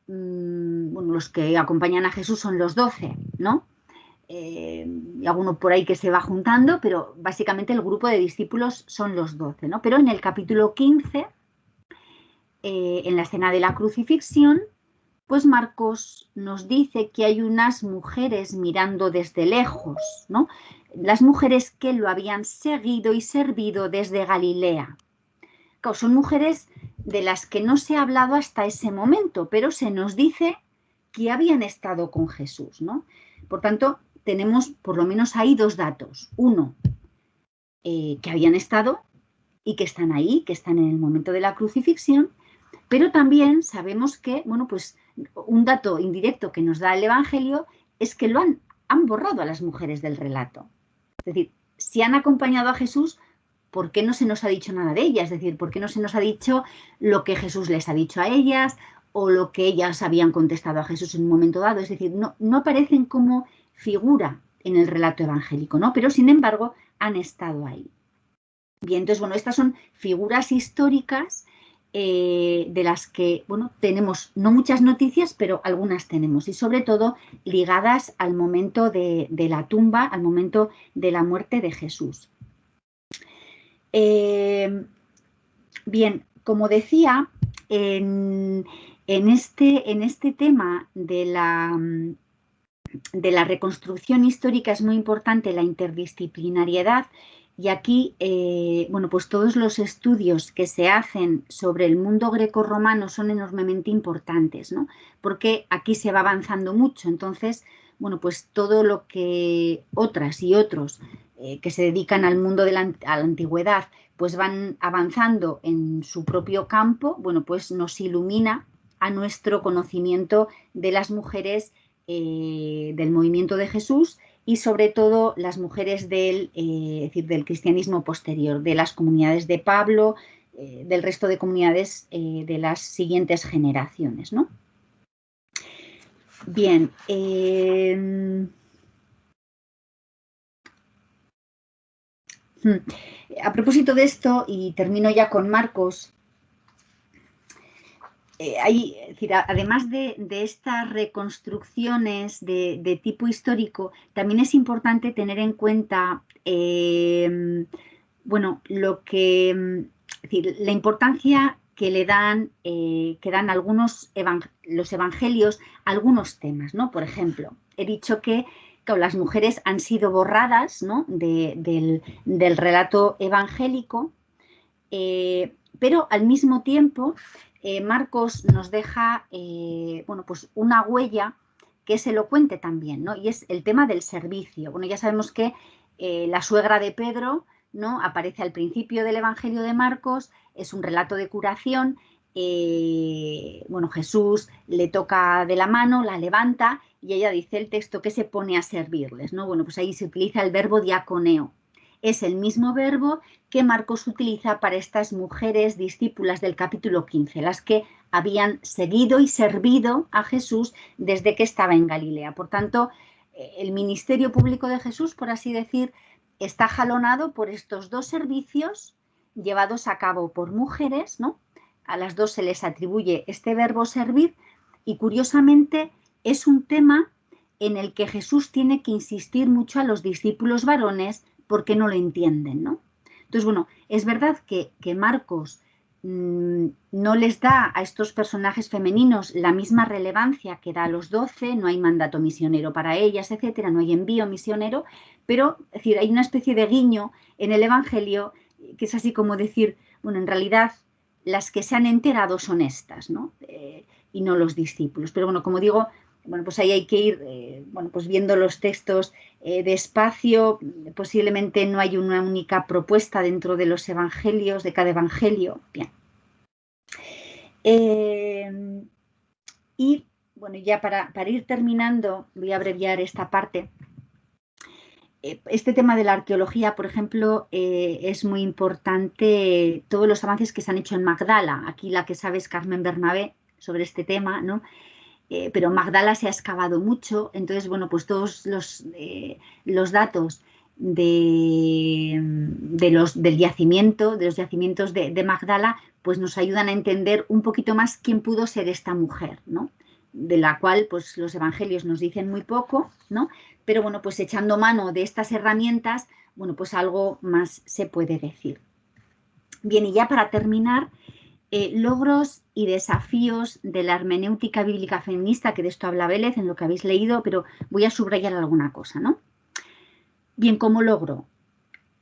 [SPEAKER 5] bueno, los que acompañan a Jesús son los 12, ¿no? Y alguno por ahí que se va juntando, pero básicamente el grupo de discípulos son los 12, ¿no? Pero en el capítulo 15, en la escena de la crucifixión, pues Marcos nos dice que hay unas mujeres mirando desde lejos, ¿no? Las mujeres que lo habían seguido y servido desde Galilea. Claro, son mujeres de las que no se ha hablado hasta ese momento, pero se nos dice que habían estado con Jesús, ¿no? Por tanto, tenemos por lo menos ahí dos datos. Uno, que habían estado y que están ahí, que están en el momento de la crucifixión, pero también sabemos que, bueno, pues un dato indirecto que nos da el Evangelio es que han borrado a las mujeres del relato. Es decir, si han acompañado a Jesús, ¿por qué no se nos ha dicho nada de ellas? Es decir, ¿por qué no se nos ha dicho lo que Jesús les ha dicho a ellas o lo que ellas habían contestado a Jesús en un momento dado? Es decir, no aparecen como figura en el relato evangélico, ¿no? Pero, sin embargo, han estado ahí. Bien, entonces, bueno, estas son figuras históricas de las que, bueno, tenemos no muchas noticias, pero algunas tenemos, y sobre todo ligadas al momento de la tumba, al momento de la muerte de Jesús. Bien, como decía, en este tema de de la reconstrucción histórica es muy importante la interdisciplinariedad, y aquí, bueno, pues todos los estudios que se hacen sobre el mundo grecorromano son enormemente importantes, ¿no? Porque aquí se va avanzando mucho. Entonces, bueno, pues todo lo que otras y otros que se dedican al mundo de a la antigüedad, pues van avanzando en su propio campo, bueno, pues nos ilumina a nuestro conocimiento de las mujeres del movimiento de Jesús, y sobre todo las mujeres es decir, del cristianismo posterior, de las comunidades de Pablo, del resto de comunidades de las siguientes generaciones, ¿no? Bien. A propósito de esto, y termino ya con Marcos, es decir, además de estas reconstrucciones de tipo histórico, también es importante tener en cuenta bueno, es decir, la importancia que le dan, que dan los evangelios a algunos temas, ¿no? Por ejemplo, he dicho que claro, las mujeres han sido borradas, ¿no? del relato evangélico, pero al mismo tiempo Marcos nos deja bueno, pues una huella que es elocuente también, ¿no? Y es el tema del servicio. Bueno, ya sabemos que la suegra de Pedro, ¿no? Aparece al principio del Evangelio de Marcos, es un relato de curación. Bueno, Jesús le toca de la mano, la levanta y ella dice el texto que se pone a servirles, ¿no? Bueno, pues ahí se utiliza el verbo diaconeo. Es el mismo verbo que Marcos utiliza para estas mujeres discípulas del capítulo 15, las que habían seguido y servido a Jesús desde que estaba en Galilea. Por tanto, el ministerio público de Jesús, por así decir, está jalonado por estos dos servicios llevados a cabo por mujeres, ¿no? A las dos se les atribuye este verbo servir, y curiosamente es un tema en el que Jesús tiene que insistir mucho a los discípulos varones porque no lo entienden, ¿no? Entonces, bueno, es verdad que Marcos no les da a estos personajes femeninos la misma relevancia que da a los 12, no hay mandato misionero para ellas, etcétera, no hay envío misionero, pero es decir, hay una especie de guiño en el Evangelio que es así como decir, bueno, en realidad las que se han enterado son estas, ¿no? Y no los discípulos. Pero bueno, como digo, bueno, pues ahí hay que ir bueno, pues viendo los textos despacio. Posiblemente no hay una única propuesta dentro de los evangelios, de cada evangelio. Bien. Y bueno, ya para ir terminando, voy a abreviar esta parte. Este tema de la arqueología, por ejemplo, es muy importante todos los avances que se han hecho en Magdala. Aquí la que sabe es Carmen Bernabé sobre este tema, ¿no? Pero Magdala se ha excavado mucho, entonces, bueno, pues todos los datos del yacimiento, de los yacimientos de Magdala, pues nos ayudan a entender un poquito más quién pudo ser esta mujer, ¿no? De la cual, pues los evangelios nos dicen muy poco, ¿no? Pero, bueno, pues echando mano de estas herramientas, bueno, pues algo más se puede decir. Bien, y ya para terminar, logros y desafíos de la hermenéutica bíblica feminista, que de esto habla Vélez en lo que habéis leído, pero voy a subrayar alguna cosa, ¿no? Bien, como logro,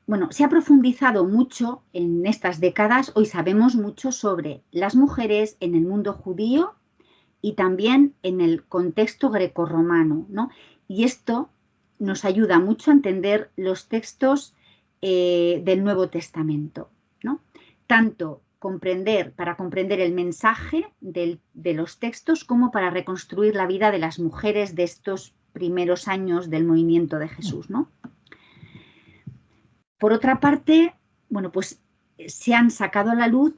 [SPEAKER 5] bueno, se ha profundizado mucho en estas décadas, hoy sabemos mucho sobre las mujeres en el mundo judío y también en el contexto grecorromano, ¿no? Y esto nos ayuda mucho a entender los textos del Nuevo Testamento, ¿no? Tanto para comprender el mensaje de los textos como para reconstruir la vida de las mujeres de estos primeros años del movimiento de Jesús, ¿no? Por otra parte, bueno, pues se han sacado a la luz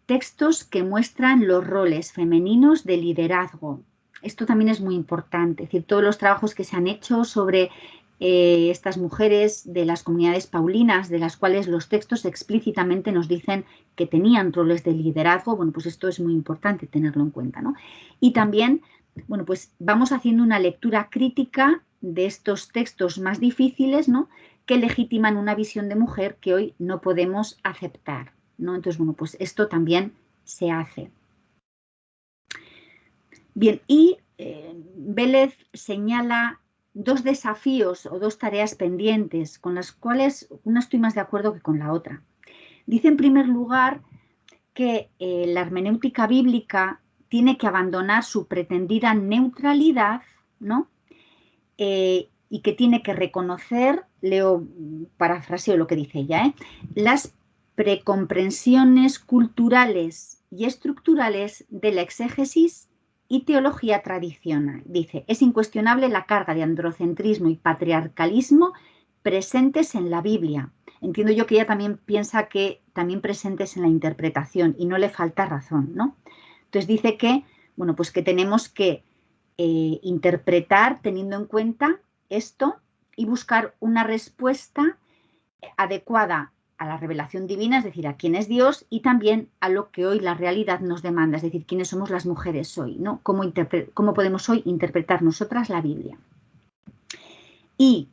[SPEAKER 5] textos que muestran los roles femeninos de liderazgo. Esto también es muy importante, es decir, todos los trabajos que se han hecho sobre estas mujeres de las comunidades paulinas, de las cuales los textos explícitamente nos dicen que tenían roles de liderazgo, bueno, pues esto es muy importante tenerlo en cuenta, ¿no? Y también, bueno, pues vamos haciendo una lectura crítica de estos textos más difíciles, ¿no? Que legitiman una visión de mujer que hoy no podemos aceptar, ¿no? Entonces, bueno, pues esto también se hace. Bien, y Vélez señala dos desafíos o dos tareas pendientes con las cuales una estoy más de acuerdo que con la otra. Dice en primer lugar que la hermenéutica bíblica tiene que abandonar su pretendida neutralidad, ¿no? Y que tiene que reconocer, parafraseo lo que dice ella, las precomprensiones culturales y estructurales de la exégesis y teología tradicional. Dice, es incuestionable la carga de androcentrismo y patriarcalismo presentes en la Biblia. Entiendo yo que ella también piensa que también presentes en la interpretación, y no le falta razón, ¿no? Entonces dice que, bueno, pues que tenemos que interpretar teniendo en cuenta esto y buscar una respuesta adecuada a la revelación divina, es decir, a quién es Dios, y también a lo que hoy la realidad nos demanda, es decir, quiénes somos las mujeres hoy, ¿no? ¿Cómo podemos hoy interpretar nosotras la Biblia? Y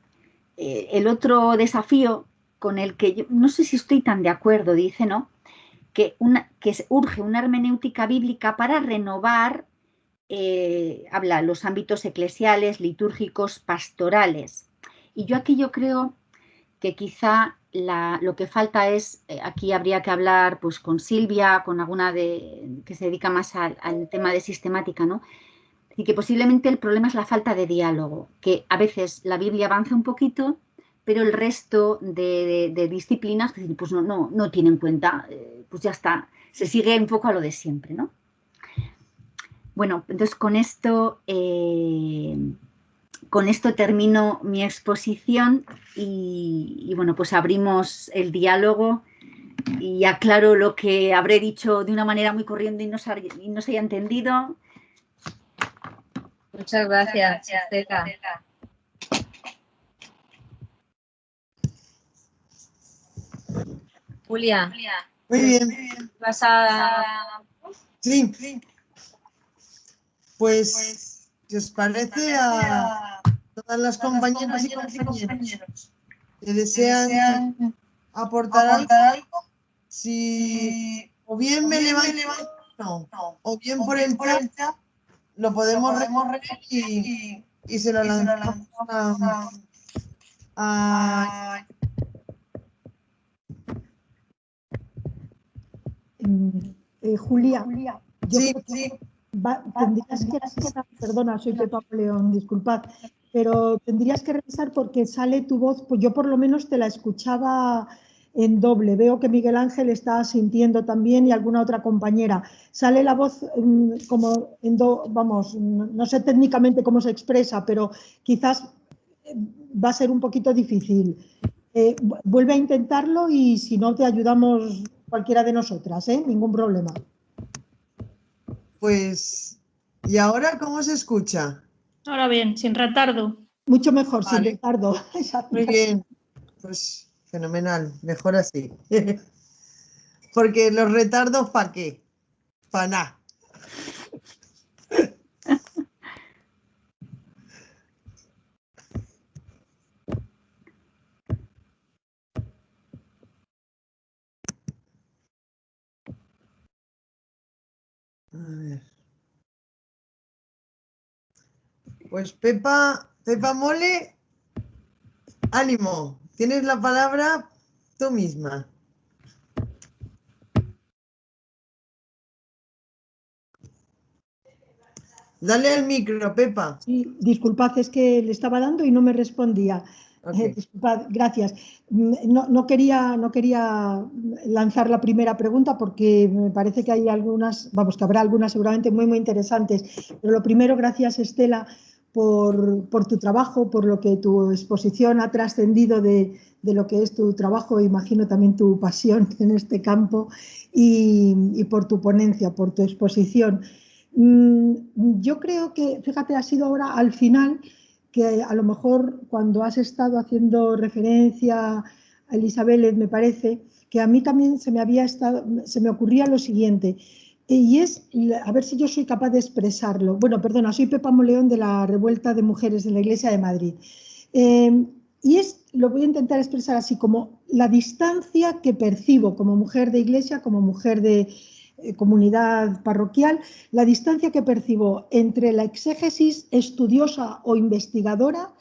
[SPEAKER 5] el otro desafío con el que yo no sé si estoy tan de acuerdo, dice, ¿no? Que urge una hermenéutica bíblica para renovar, habla los ámbitos eclesiales, litúrgicos, pastorales. Y yo aquí yo creo que quizá lo que falta es, aquí habría que hablar pues con Silvia, con alguna que se dedica más al tema de sistemática, ¿no? Y que posiblemente el problema es la falta de diálogo, que a veces la Biblia avanza un poquito, pero el resto de disciplinas pues no tiene en cuenta, pues ya está, se sigue un poco a lo de siempre, ¿no? Bueno, entonces con esto termino mi exposición y bueno, pues abrimos el diálogo y aclaro lo que habré dicho de una manera muy corriente y no se haya entendido.
[SPEAKER 4] Muchas gracias, Estela. Julia.
[SPEAKER 6] Muy bien.
[SPEAKER 4] ¿Vas a...?
[SPEAKER 6] Sí. Pues, si os parece, a todas las compañeras y compañeros que desean aportar algo, si o bien me levanto o bien por el chat, lo podemos recorrer y se lo lanzamos a
[SPEAKER 7] Julia, yo
[SPEAKER 6] sí,
[SPEAKER 7] creo que tendrías que revisar, perdona, soy Pepa León, disculpad, pero tendrías que revisar porque sale tu voz, pues yo por lo menos te la escuchaba en doble, veo que Miguel Ángel está sintiendo también y alguna otra compañera, sale la voz como vamos, no sé técnicamente cómo se expresa, pero quizás va a ser un poquito difícil. Vuelve a intentarlo y si no te ayudamos cualquiera de nosotras, ningún problema.
[SPEAKER 6] Pues, ¿y ahora cómo se escucha?
[SPEAKER 8] Ahora bien, sin retardo.
[SPEAKER 7] Mucho mejor,
[SPEAKER 6] Vale.
[SPEAKER 7] sin retardo.
[SPEAKER 6] Muy bien, pues fenomenal, mejor así. Porque los retardos, ¿para qué? Para nada. A ver. Pues Pepa Mole, ánimo, tienes la palabra tú misma. Dale al micro, Pepa.
[SPEAKER 7] Sí, disculpad, es que le estaba dando y no me respondía.
[SPEAKER 6] Okay.
[SPEAKER 7] Disculpad, gracias. No quería lanzar la primera pregunta porque me parece que hay algunas, vamos, que habrá algunas seguramente muy interesantes. Pero lo primero, gracias Estela por tu trabajo, por lo que tu exposición ha trascendido de lo que es tu trabajo, imagino también tu pasión en este campo y por tu ponencia, por tu exposición. Yo creo que, fíjate, ha sido ahora al final que a lo mejor cuando has estado haciendo referencia a Elizabeth, me parece que a mí también se me ocurría lo siguiente, y es, a ver si yo soy capaz de expresarlo. Bueno, perdona, soy Pepa Moleón de la Revuelta de Mujeres de la Iglesia de Madrid. Y lo voy a intentar expresar así, como la distancia que percibo como mujer de iglesia, como mujer de comunidad parroquial, la distancia que percibo entre la exégesis estudiosa o investigadora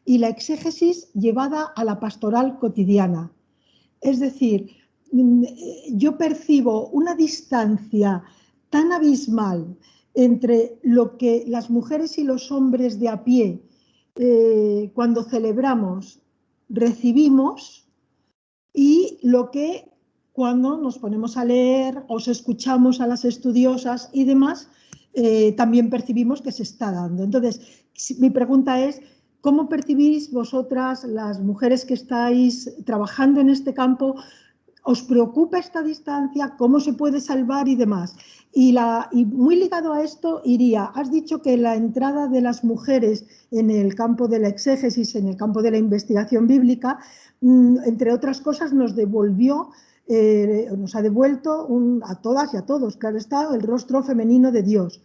[SPEAKER 7] y la exégesis llevada a la pastoral cotidiana. Es decir, yo percibo una distancia tan abismal entre lo que las mujeres y los hombres de a pie, cuando celebramos, recibimos, y lo que cuando nos ponemos a leer, os escuchamos a las estudiosas y demás, también percibimos que se está dando. Entonces, mi pregunta es, ¿cómo percibís vosotras, las mujeres que estáis trabajando en este campo? ¿Os preocupa esta distancia? ¿Cómo se puede salvar y demás? Y muy ligado a esto iría, has dicho que la entrada de las mujeres en el campo de la exégesis, en el campo de la investigación bíblica, entre otras cosas nos ha devuelto a todas y a todos, claro está, el rostro femenino de Dios.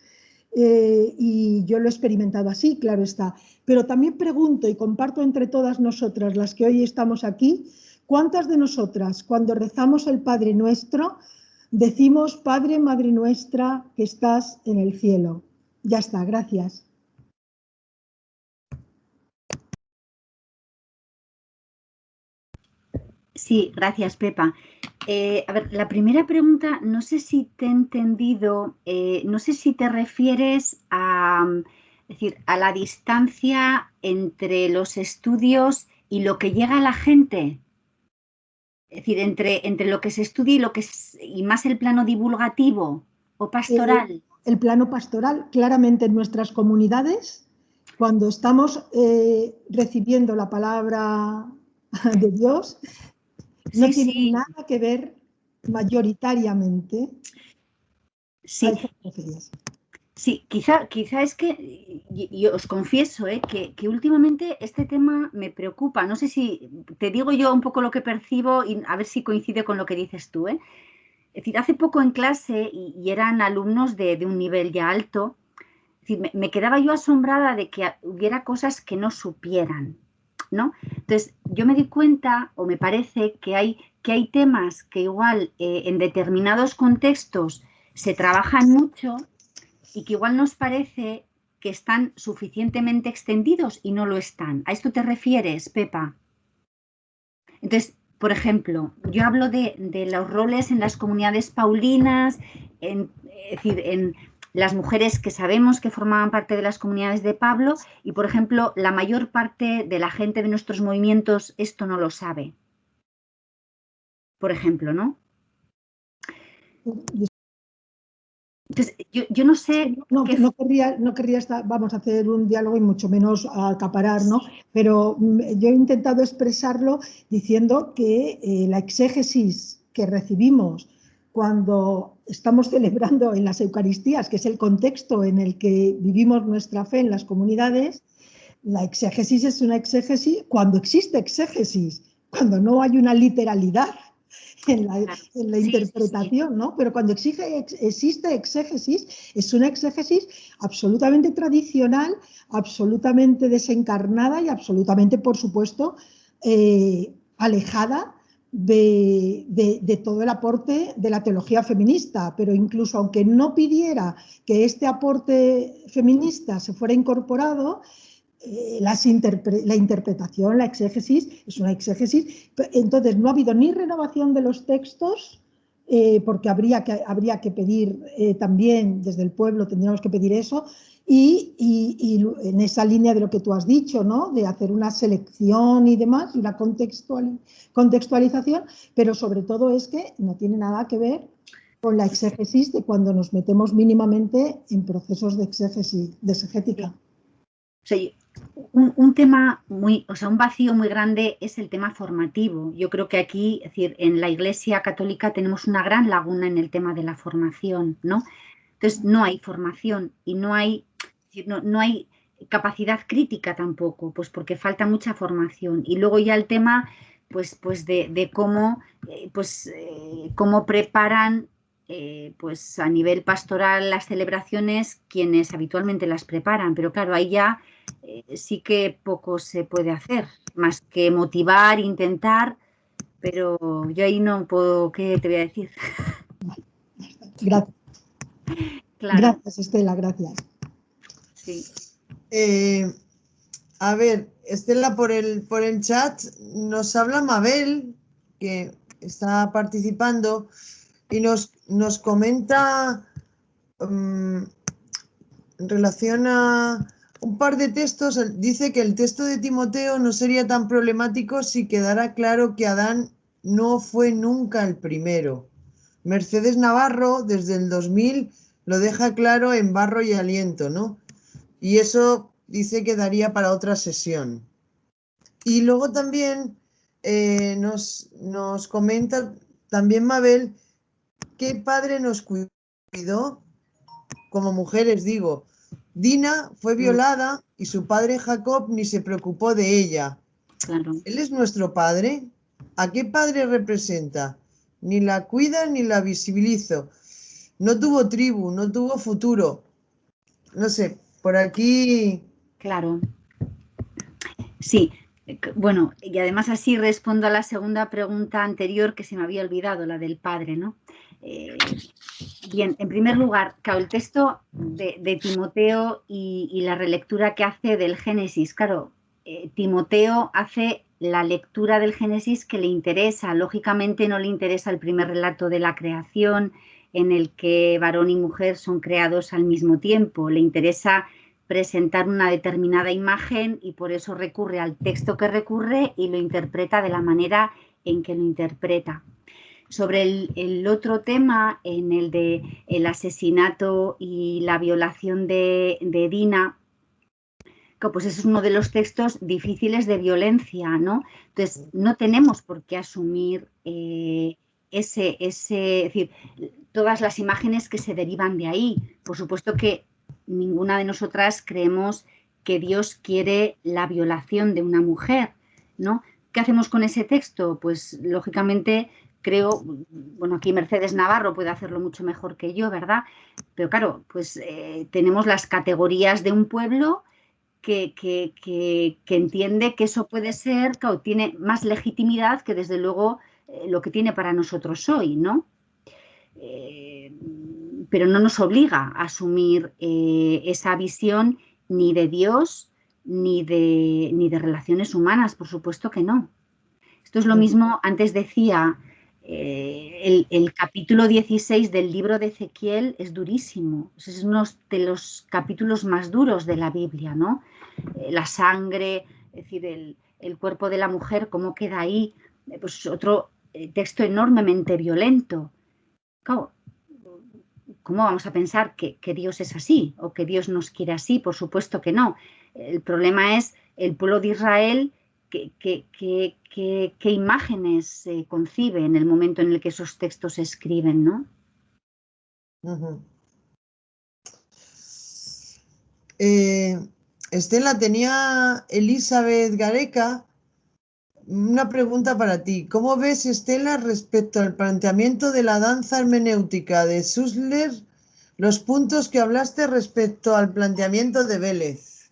[SPEAKER 7] Y yo lo he experimentado así, claro está. Pero también pregunto y comparto entre todas nosotras, las que hoy estamos aquí, ¿cuántas de nosotras, cuando rezamos el Padre Nuestro, decimos, Padre, Madre Nuestra, que estás en el cielo? Ya está, gracias.
[SPEAKER 5] Sí, gracias, Pepa. A ver, la primera pregunta, no sé si te he entendido, no sé si te refieres a, es decir, a la distancia entre los estudios y lo que llega a la gente. Es decir, entre lo que se estudia y lo que y más el plano divulgativo o pastoral.
[SPEAKER 7] El plano pastoral, claramente en nuestras comunidades, cuando estamos recibiendo la palabra de Dios, no tiene nada que ver mayoritariamente.
[SPEAKER 5] Sí.
[SPEAKER 7] A eso te refieres.
[SPEAKER 5] Sí, quizá es que, yo os confieso, que últimamente este tema me preocupa. No sé si te digo yo un poco lo que percibo y a ver si coincide con lo que dices tú. Es decir, hace poco en clase, y eran alumnos de un nivel ya alto, es decir, me quedaba yo asombrada de que hubiera cosas que no supieran, ¿no? Entonces, yo me di cuenta, o me parece, que hay temas que igual en determinados contextos se trabajan mucho y que igual nos parece que están suficientemente extendidos y no lo están. ¿A esto te refieres, Pepa? Entonces, por ejemplo, yo hablo de los roles en las comunidades paulinas, es decir, en las mujeres que sabemos que formaban parte de las comunidades de Pablo y, por ejemplo, la mayor parte de la gente de nuestros movimientos esto no lo sabe. Por ejemplo, ¿no? Entonces, yo no sé...
[SPEAKER 7] No querría estar, vamos a hacer un diálogo y mucho menos acaparar, ¿no? Pero yo he intentado expresarlo diciendo que la exégesis que recibimos cuando estamos celebrando en las Eucaristías, que es el contexto en el que vivimos nuestra fe en las comunidades, la exégesis es una exégesis cuando existe exégesis, cuando no hay una literalidad en la interpretación, ¿no? Pero cuando existe exégesis, es una exégesis absolutamente tradicional, absolutamente desencarnada y absolutamente, por supuesto, alejada de todo el aporte de la teología feminista. Pero incluso aunque no pidiera que este aporte feminista se fuera incorporado, la interpretación, la exégesis, es una exégesis. Entonces, no ha habido ni renovación de los textos, porque habría que pedir también, desde el pueblo tendríamos que pedir eso, y en esa línea de lo que tú has dicho, ¿no? De hacer una selección y demás, y una contextualización, pero sobre todo es que no tiene nada que ver con la exégesis de cuando nos metemos mínimamente en procesos de exégesis, de exegética.
[SPEAKER 5] O sea, un tema un vacío muy grande es el tema formativo. Yo creo que aquí, es decir, en la Iglesia Católica tenemos una gran laguna en el tema de la formación, ¿no? Entonces, no hay formación y no hay capacidad crítica tampoco, pues porque falta mucha formación. Y luego ya el tema, pues de cómo, cómo preparan pues a nivel pastoral las celebraciones quienes habitualmente las preparan, pero claro, ahí ya sí que poco se puede hacer, más que motivar, intentar, pero yo ahí no puedo, ¿qué te voy a decir?
[SPEAKER 7] Gracias.
[SPEAKER 5] Claro.
[SPEAKER 7] Gracias, Estela, gracias.
[SPEAKER 5] Sí.
[SPEAKER 6] A ver, Estela, por el chat nos habla Mabel, que está participando, y nos comenta en relación a un par de textos. Dice que el texto de Timoteo no sería tan problemático si quedara claro que Adán no fue nunca el primero. Mercedes Navarro, desde el 2000, lo deja claro en Barro y Aliento, ¿no? Y eso dice que daría para otra sesión. Y luego también nos comenta también Mabel qué padre nos cuidó, como mujeres digo. Dina fue violada y su padre Jacob ni se preocupó de ella.
[SPEAKER 5] Claro.
[SPEAKER 6] ¿Él es nuestro padre? ¿A qué padre representa? Ni la cuida ni la visibilizo. No tuvo tribu, no tuvo futuro. No sé, por aquí...
[SPEAKER 5] Claro. Sí, bueno, y además así respondo a la segunda pregunta anterior que se me había olvidado, la del padre, ¿no? Bien, en primer lugar, claro, el texto de Timoteo y la relectura que hace del Génesis, claro, Timoteo hace la lectura del Génesis que le interesa, lógicamente no le interesa el primer relato de la creación en el que varón y mujer son creados al mismo tiempo, le interesa presentar una determinada imagen y por eso recurre al texto que recurre y lo interpreta de la manera en que lo interpreta. Sobre el otro tema, en el de el asesinato y la violación de Dina, pues ese es uno de los textos difíciles de violencia, ¿no? Entonces, no tenemos por qué asumir es decir, todas las imágenes que se derivan de ahí. Por supuesto que ninguna de nosotras creemos que Dios quiere la violación de una mujer, ¿no? ¿Qué hacemos con ese texto? Pues, lógicamente, creo, bueno, aquí Mercedes Navarro puede hacerlo mucho mejor que yo, ¿verdad? Pero claro, pues tenemos las categorías de un pueblo que entiende que eso puede ser, claro, tiene más legitimidad que desde luego lo que tiene para nosotros hoy, ¿no? Pero no nos obliga a asumir esa visión ni de Dios ni de relaciones humanas, por supuesto que no. Esto es lo mismo, antes decía, el capítulo 16 del libro de Ezequiel es durísimo, es uno de los capítulos más duros de la Biblia, ¿no? La sangre, es decir, el cuerpo de la mujer, cómo queda ahí, pues otro texto enormemente violento. Claro, ¿cómo vamos a pensar que Dios es así o que Dios nos quiere así? Por supuesto que no. El problema es el pueblo de Israel, qué imágenes se concibe en el momento en el que esos textos se escriben, ¿no?
[SPEAKER 6] Estela, tenía Elizabeth Gareca una pregunta para ti. ¿Cómo ves, Estela, respecto al planteamiento de la danza hermenéutica de Sussler, los puntos que hablaste respecto al planteamiento de Vélez?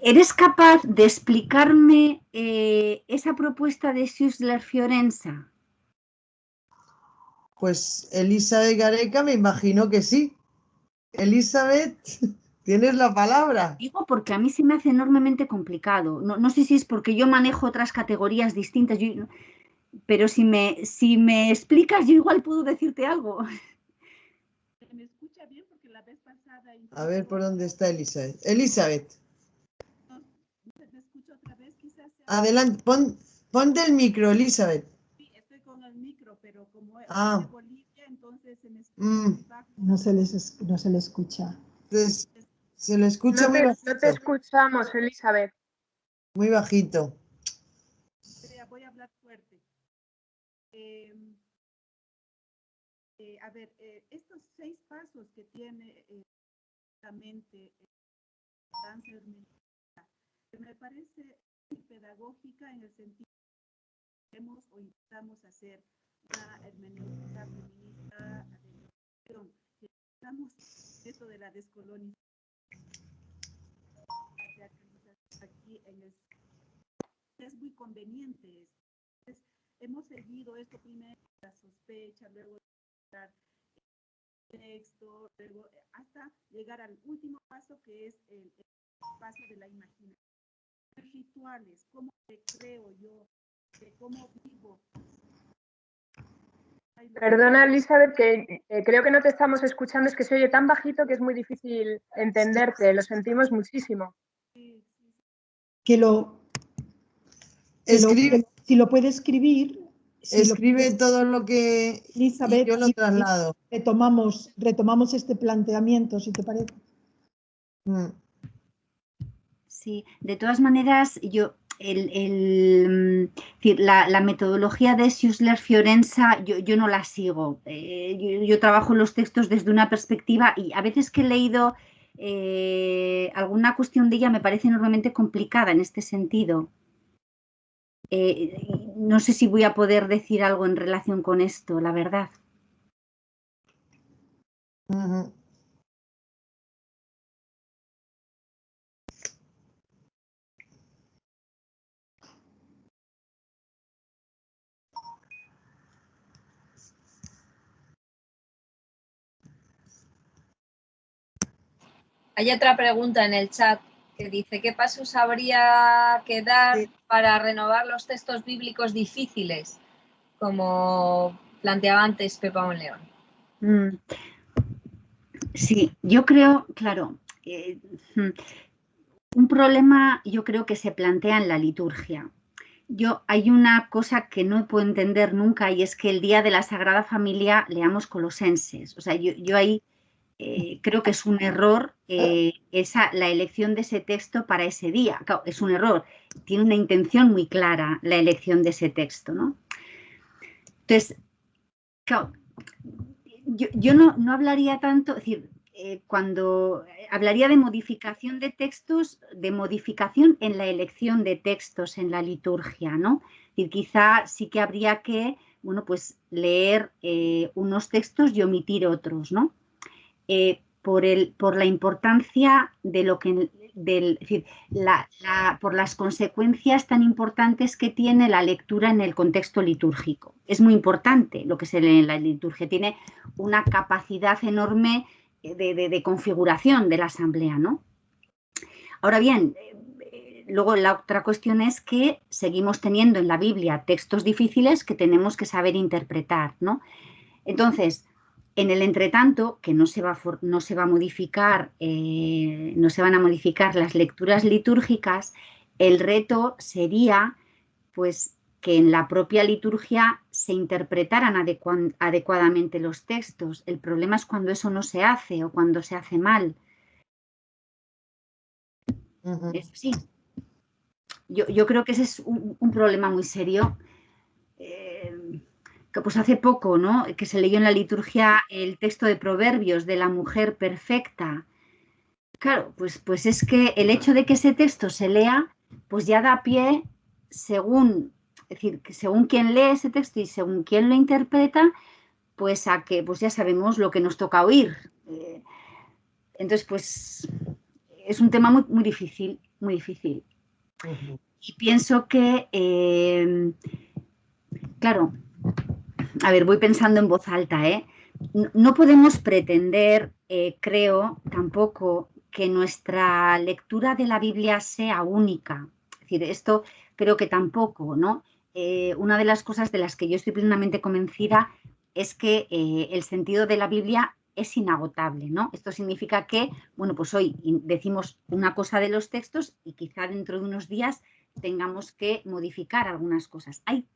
[SPEAKER 5] ¿Eres capaz de explicarme esa propuesta de Sussler Fiorenza?
[SPEAKER 6] Pues Elizabeth Gareca me imagino que sí. Elizabeth, tienes la palabra.
[SPEAKER 5] Digo porque a mí se me hace enormemente complicado. No sé si es porque yo manejo otras categorías distintas, pero si me explicas, yo igual puedo decirte algo.
[SPEAKER 9] ¿Me escucha bien? Porque la vez pasada...
[SPEAKER 6] A ver por dónde está Elizabeth. Elizabeth.
[SPEAKER 9] ¿Me escucho otra vez? Quizás sea...
[SPEAKER 6] Adelante, ponte el micro, Elizabeth.
[SPEAKER 9] Sí, estoy con el micro, pero como es de Bolivia, entonces se me escucha muy bajo.
[SPEAKER 7] No se le escucha.
[SPEAKER 6] Entonces, se le escucha muy bajito.
[SPEAKER 3] No te escuchamos, Elizabeth.
[SPEAKER 6] Muy bajito.
[SPEAKER 9] Voy a hablar fuerte. A ver, estos 6 pasos que tiene la mente danza hermenéutica, me parece pedagógica en el sentido que queremos o intentamos hacer una hermenéutica feminista, que estamos esto de la descolonización aquí en el es muy conveniente. hemos seguido esto primero, la sospecha, luego el texto, luego hasta llegar al último paso que es el paso de la imaginación. Rituales, cómo creo yo, cómo vivo.
[SPEAKER 3] Perdona, Elizabeth, que creo que no te estamos escuchando, es que se oye tan bajito que es muy difícil entenderte, lo sentimos muchísimo.
[SPEAKER 7] Que lo,
[SPEAKER 6] Escribe,
[SPEAKER 7] si lo puede escribir,
[SPEAKER 6] escribe todo lo que
[SPEAKER 7] Elizabeth,
[SPEAKER 6] y yo lo traslado.
[SPEAKER 7] retomamos este planteamiento, si te parece.
[SPEAKER 5] Sí, de todas maneras, yo la metodología de Schussler-Fiorenza yo no la sigo. Yo trabajo los textos desde una perspectiva y a veces que he leído alguna cuestión de ella me parece enormemente complicada en este sentido. No sé si voy a poder decir algo en relación con esto, la verdad.
[SPEAKER 4] Hay otra pregunta en el chat que dice, ¿qué pasos habría que dar para renovar los textos bíblicos difíciles? Como planteaba antes Pepa Monleón.
[SPEAKER 5] Sí, yo creo, claro, un problema yo creo que se plantea en la liturgia. Hay una cosa que no puedo entender nunca y es que el día de la Sagrada Familia leamos Colosenses. O sea, yo ahí creo que es un error la elección de ese texto para ese día. Claro, es un error. Tiene una intención muy clara la elección de ese texto, ¿no? Entonces, claro, yo no hablaría tanto, es decir, cuando hablaría de modificación de textos, de modificación en la elección de textos en la liturgia, ¿no? Y quizá sí que habría que, bueno, pues leer unos textos y omitir otros, ¿no? Por la importancia de lo que, es decir, por las consecuencias tan importantes que tiene la lectura en el contexto litúrgico. Es muy importante lo que se lee en la liturgia, tiene una capacidad enorme de configuración de la asamblea, ¿no? Ahora bien, luego la otra cuestión es que seguimos teniendo en la Biblia textos difíciles que tenemos que saber interpretar, ¿no? Entonces, en el entretanto, que no se van a modificar las lecturas litúrgicas, el reto sería pues, que en la propia liturgia se interpretaran adecuadamente los textos. El problema es cuando eso no se hace o cuando se hace mal. Es así. Yo creo que ese es un problema muy serio. Que pues hace poco, ¿no? Que se leyó en la liturgia el texto de Proverbios de la mujer perfecta. Claro, pues es que el hecho de que ese texto se lea, pues ya da pie, es decir, que según quien lee ese texto y según quien lo interpreta, pues a que pues ya sabemos lo que nos toca oír. Entonces, pues es un tema muy, muy difícil, muy difícil. Y pienso que, claro, a ver, voy pensando en voz alta, ¿eh? No podemos pretender, creo, tampoco que nuestra lectura de la Biblia sea única. Es decir, esto creo que tampoco, ¿no? Una de las cosas de las que yo estoy plenamente convencida es que el sentido de la Biblia es inagotable, ¿no? Esto significa que, bueno, pues hoy decimos una cosa de los textos y quizá dentro de unos días tengamos que modificar algunas cosas. Hay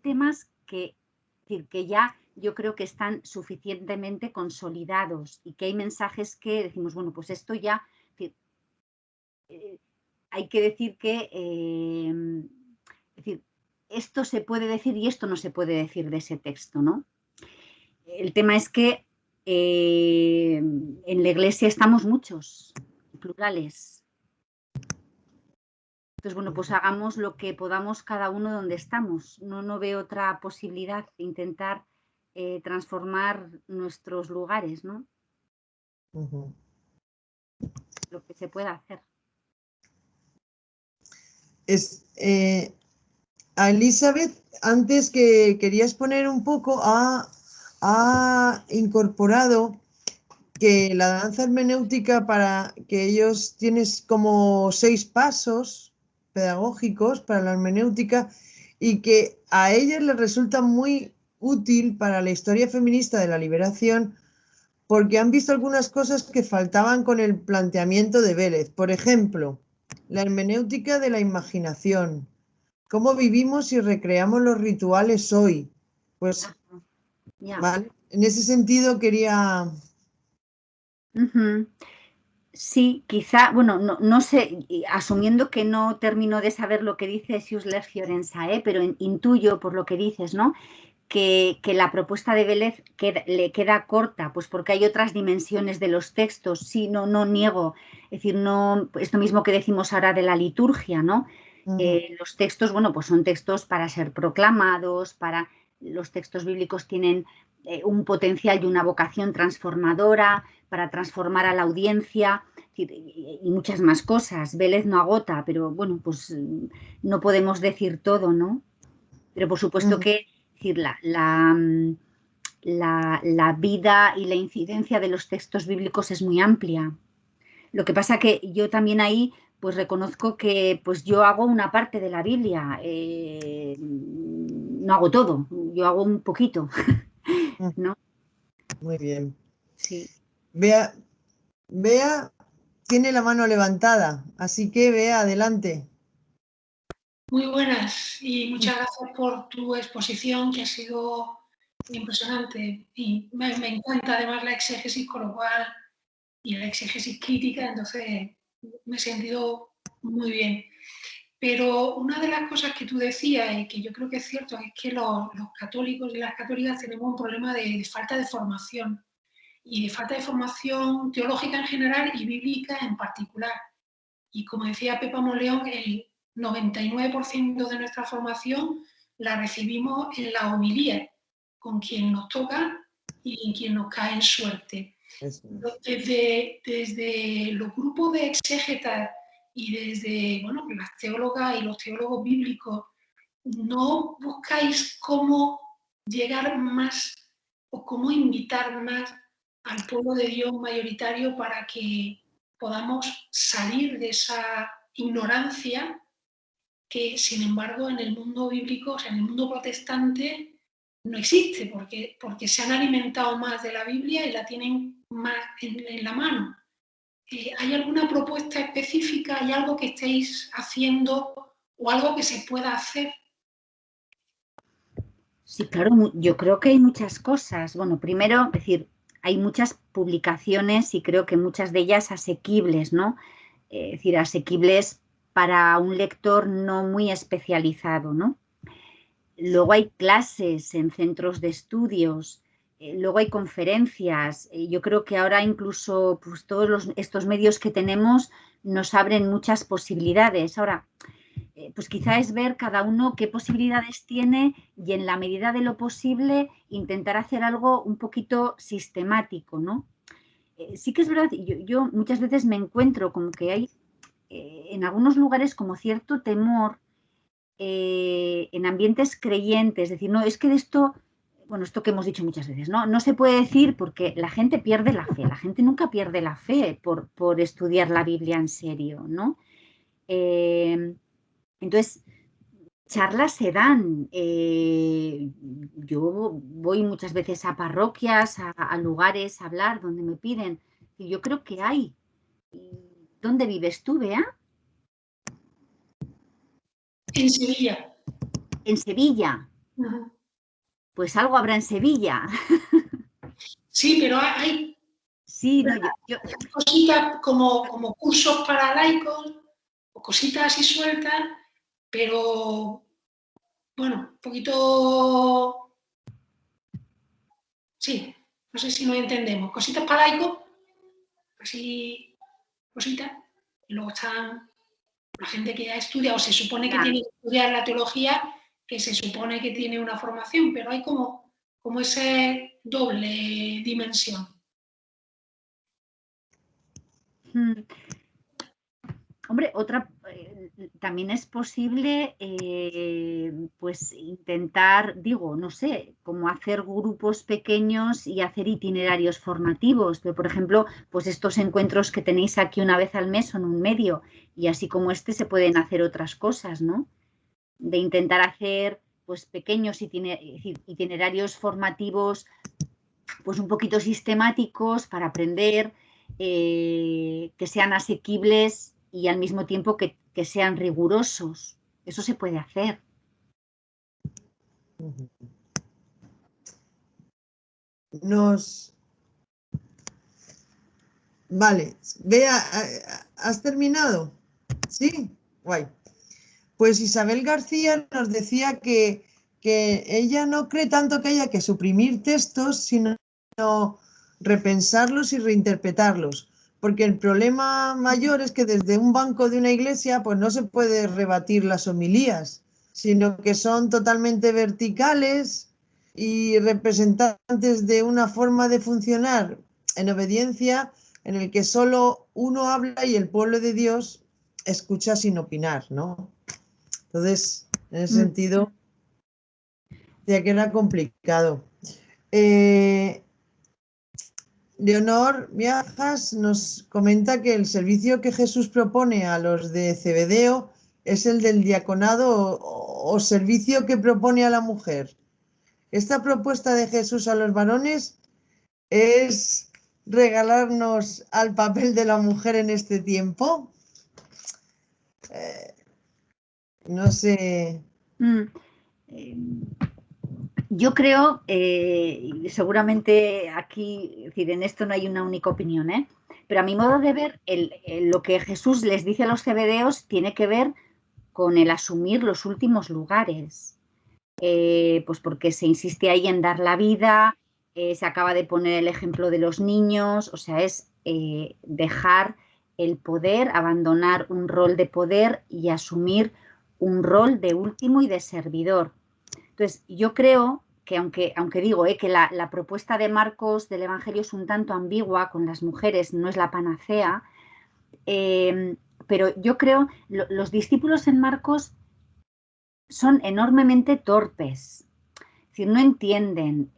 [SPEAKER 5] temas que ya yo creo que están suficientemente consolidados y que hay mensajes que decimos, bueno, pues esto ya, hay que decir que, esto se puede decir y esto no se puede decir de ese texto, ¿no? El tema es que en la Iglesia estamos muchos, plurales. Entonces, bueno, pues hagamos lo que podamos cada uno donde estamos. No veo otra posibilidad de intentar transformar nuestros lugares, ¿no? Lo que se pueda hacer.
[SPEAKER 6] a Elizabeth, antes que querías poner un poco, ha incorporado que la danza hermenéutica para que ellos tienes como 6 pasos pedagógicos para la hermenéutica y que a ellas les resulta muy útil para la historia feminista de la liberación porque han visto algunas cosas que faltaban con el planteamiento de Vélez. Por ejemplo, la hermenéutica de la imaginación. ¿Cómo vivimos y recreamos los rituales hoy? Pues, ¿vale? En ese sentido quería...
[SPEAKER 5] Sí, quizá, bueno, no sé, asumiendo que no termino de saber lo que dice Xusler Fiorenza, pero intuyo por lo que dices, ¿no? Que la propuesta de Vélez le queda corta, pues porque hay otras dimensiones de los textos, sí, no niego, es decir, no, esto mismo que decimos ahora de la liturgia, ¿no? Los textos, bueno, pues son textos para ser proclamados, los textos bíblicos tienen un potencial y una vocación transformadora para transformar a la audiencia y muchas más cosas. Vélez no agota, pero bueno, pues no podemos decir todo, ¿no? Pero por supuesto que decir, la vida y la incidencia de los textos bíblicos es muy amplia. Lo que pasa que yo también ahí pues reconozco que pues yo hago una parte de la Biblia, no hago todo, yo hago un poquito, ¿no?
[SPEAKER 6] Muy bien.
[SPEAKER 5] Sí.
[SPEAKER 6] Bea tiene la mano levantada, así que Bea, adelante.
[SPEAKER 10] Muy buenas y muchas gracias por tu exposición que ha sido impresionante y me encanta además la exégesis, con lo cual, y la exégesis crítica, entonces me he sentido muy bien. Pero una de las cosas que tú decías y que yo creo que es cierto es que los católicos y las católicas tenemos un problema de falta de formación y de falta de formación teológica en general y bíblica en particular. Y como decía Pepa Moleón, el 99% de nuestra formación la recibimos en la homilía, con quien nos toca y en quien nos cae en suerte. Desde los grupos de exégetas y desde las teólogas y los teólogos bíblicos, ¿no buscáis cómo llegar más o cómo invitar más al pueblo de Dios mayoritario para que podamos salir de esa ignorancia que, sin embargo, en el mundo bíblico, o sea, en el mundo protestante, no existe, porque se han alimentado más de la Biblia y la tienen más en la mano? ¿Hay alguna propuesta específica? ¿Hay algo que estéis haciendo o algo que se pueda hacer?
[SPEAKER 5] Sí, claro, yo creo que hay muchas cosas. Bueno, primero, es decir, hay muchas publicaciones y creo que muchas de ellas asequibles, ¿no? Es decir, asequibles para un lector no muy especializado, ¿no? Luego hay clases en centros de estudios, luego hay conferencias. Yo creo que ahora incluso pues, todos estos medios que tenemos nos abren muchas posibilidades. Ahora, pues quizá es ver cada uno qué posibilidades tiene y en la medida de lo posible intentar hacer algo un poquito sistemático, ¿no? Sí que es verdad, yo muchas veces me encuentro como que hay en algunos lugares como cierto temor en ambientes creyentes, es decir, no, es que de esto, bueno, esto que hemos dicho muchas veces, no se puede decir porque la gente pierde la fe, la gente nunca pierde la fe por estudiar la Biblia en serio, ¿no? Entonces, charlas se dan. Yo voy muchas veces a parroquias, a lugares a hablar donde me piden. Y yo creo que hay. ¿Dónde vives tú, Bea?
[SPEAKER 10] En Sevilla.
[SPEAKER 5] En Sevilla.
[SPEAKER 10] Uh-huh.
[SPEAKER 5] Pues algo habrá en Sevilla.
[SPEAKER 10] Sí, pero hay
[SPEAKER 5] sí, no,
[SPEAKER 10] cositas como cursos para laicos o cositas así sueltas, pero bueno, un poquito, sí, no sé si nos entendemos, cositas para laicos, así cositas, y luego están la gente que ya estudia o se supone que tiene que estudiar la teología, que se supone que tiene una formación, pero hay como esa doble dimensión.
[SPEAKER 5] Hombre, también es posible pues intentar, digo, no sé, como hacer grupos pequeños y hacer itinerarios formativos. Pero, por ejemplo, pues estos encuentros que tenéis aquí una vez al mes son un medio, y así como este se pueden hacer otras cosas, ¿no? De intentar hacer pues pequeños itinerarios formativos pues un poquito sistemáticos para aprender, que sean asequibles y al mismo tiempo que sean rigurosos. Eso se puede hacer.
[SPEAKER 6] Vale, Bea, ¿has terminado? Sí, guay. Pues Isabel García nos decía que ella no cree tanto que haya que suprimir textos, sino repensarlos y reinterpretarlos. Porque el problema mayor es que desde un banco de una iglesia pues no se puede rebatir las homilías, sino que son totalmente verticales y representantes de una forma de funcionar en obediencia en el que solo uno habla y el pueblo de Dios escucha sin opinar, ¿no? Entonces, en ese sentido, ya que era complicado. Leonor Viajas nos comenta que el servicio que Jesús propone a los de Cebedeo es el del diaconado o servicio que propone a la mujer. Esta propuesta de Jesús a los varones es regalarnos al papel de la mujer en este tiempo. No sé.
[SPEAKER 5] Yo creo, seguramente aquí, es decir, en esto no hay una única opinión, pero a mi modo de ver, lo que Jesús les dice a los cebedeos tiene que ver con el asumir los últimos lugares, pues porque se insiste ahí en dar la vida, se acaba de poner el ejemplo de los niños, o sea, es dejar el poder, abandonar un rol de poder y asumir un rol de último y de servidor. Entonces, yo creo que aunque digo que la propuesta de Marcos del Evangelio es un tanto ambigua con las mujeres, no es la panacea, pero yo creo los discípulos en Marcos son enormemente torpes. Es decir, no entienden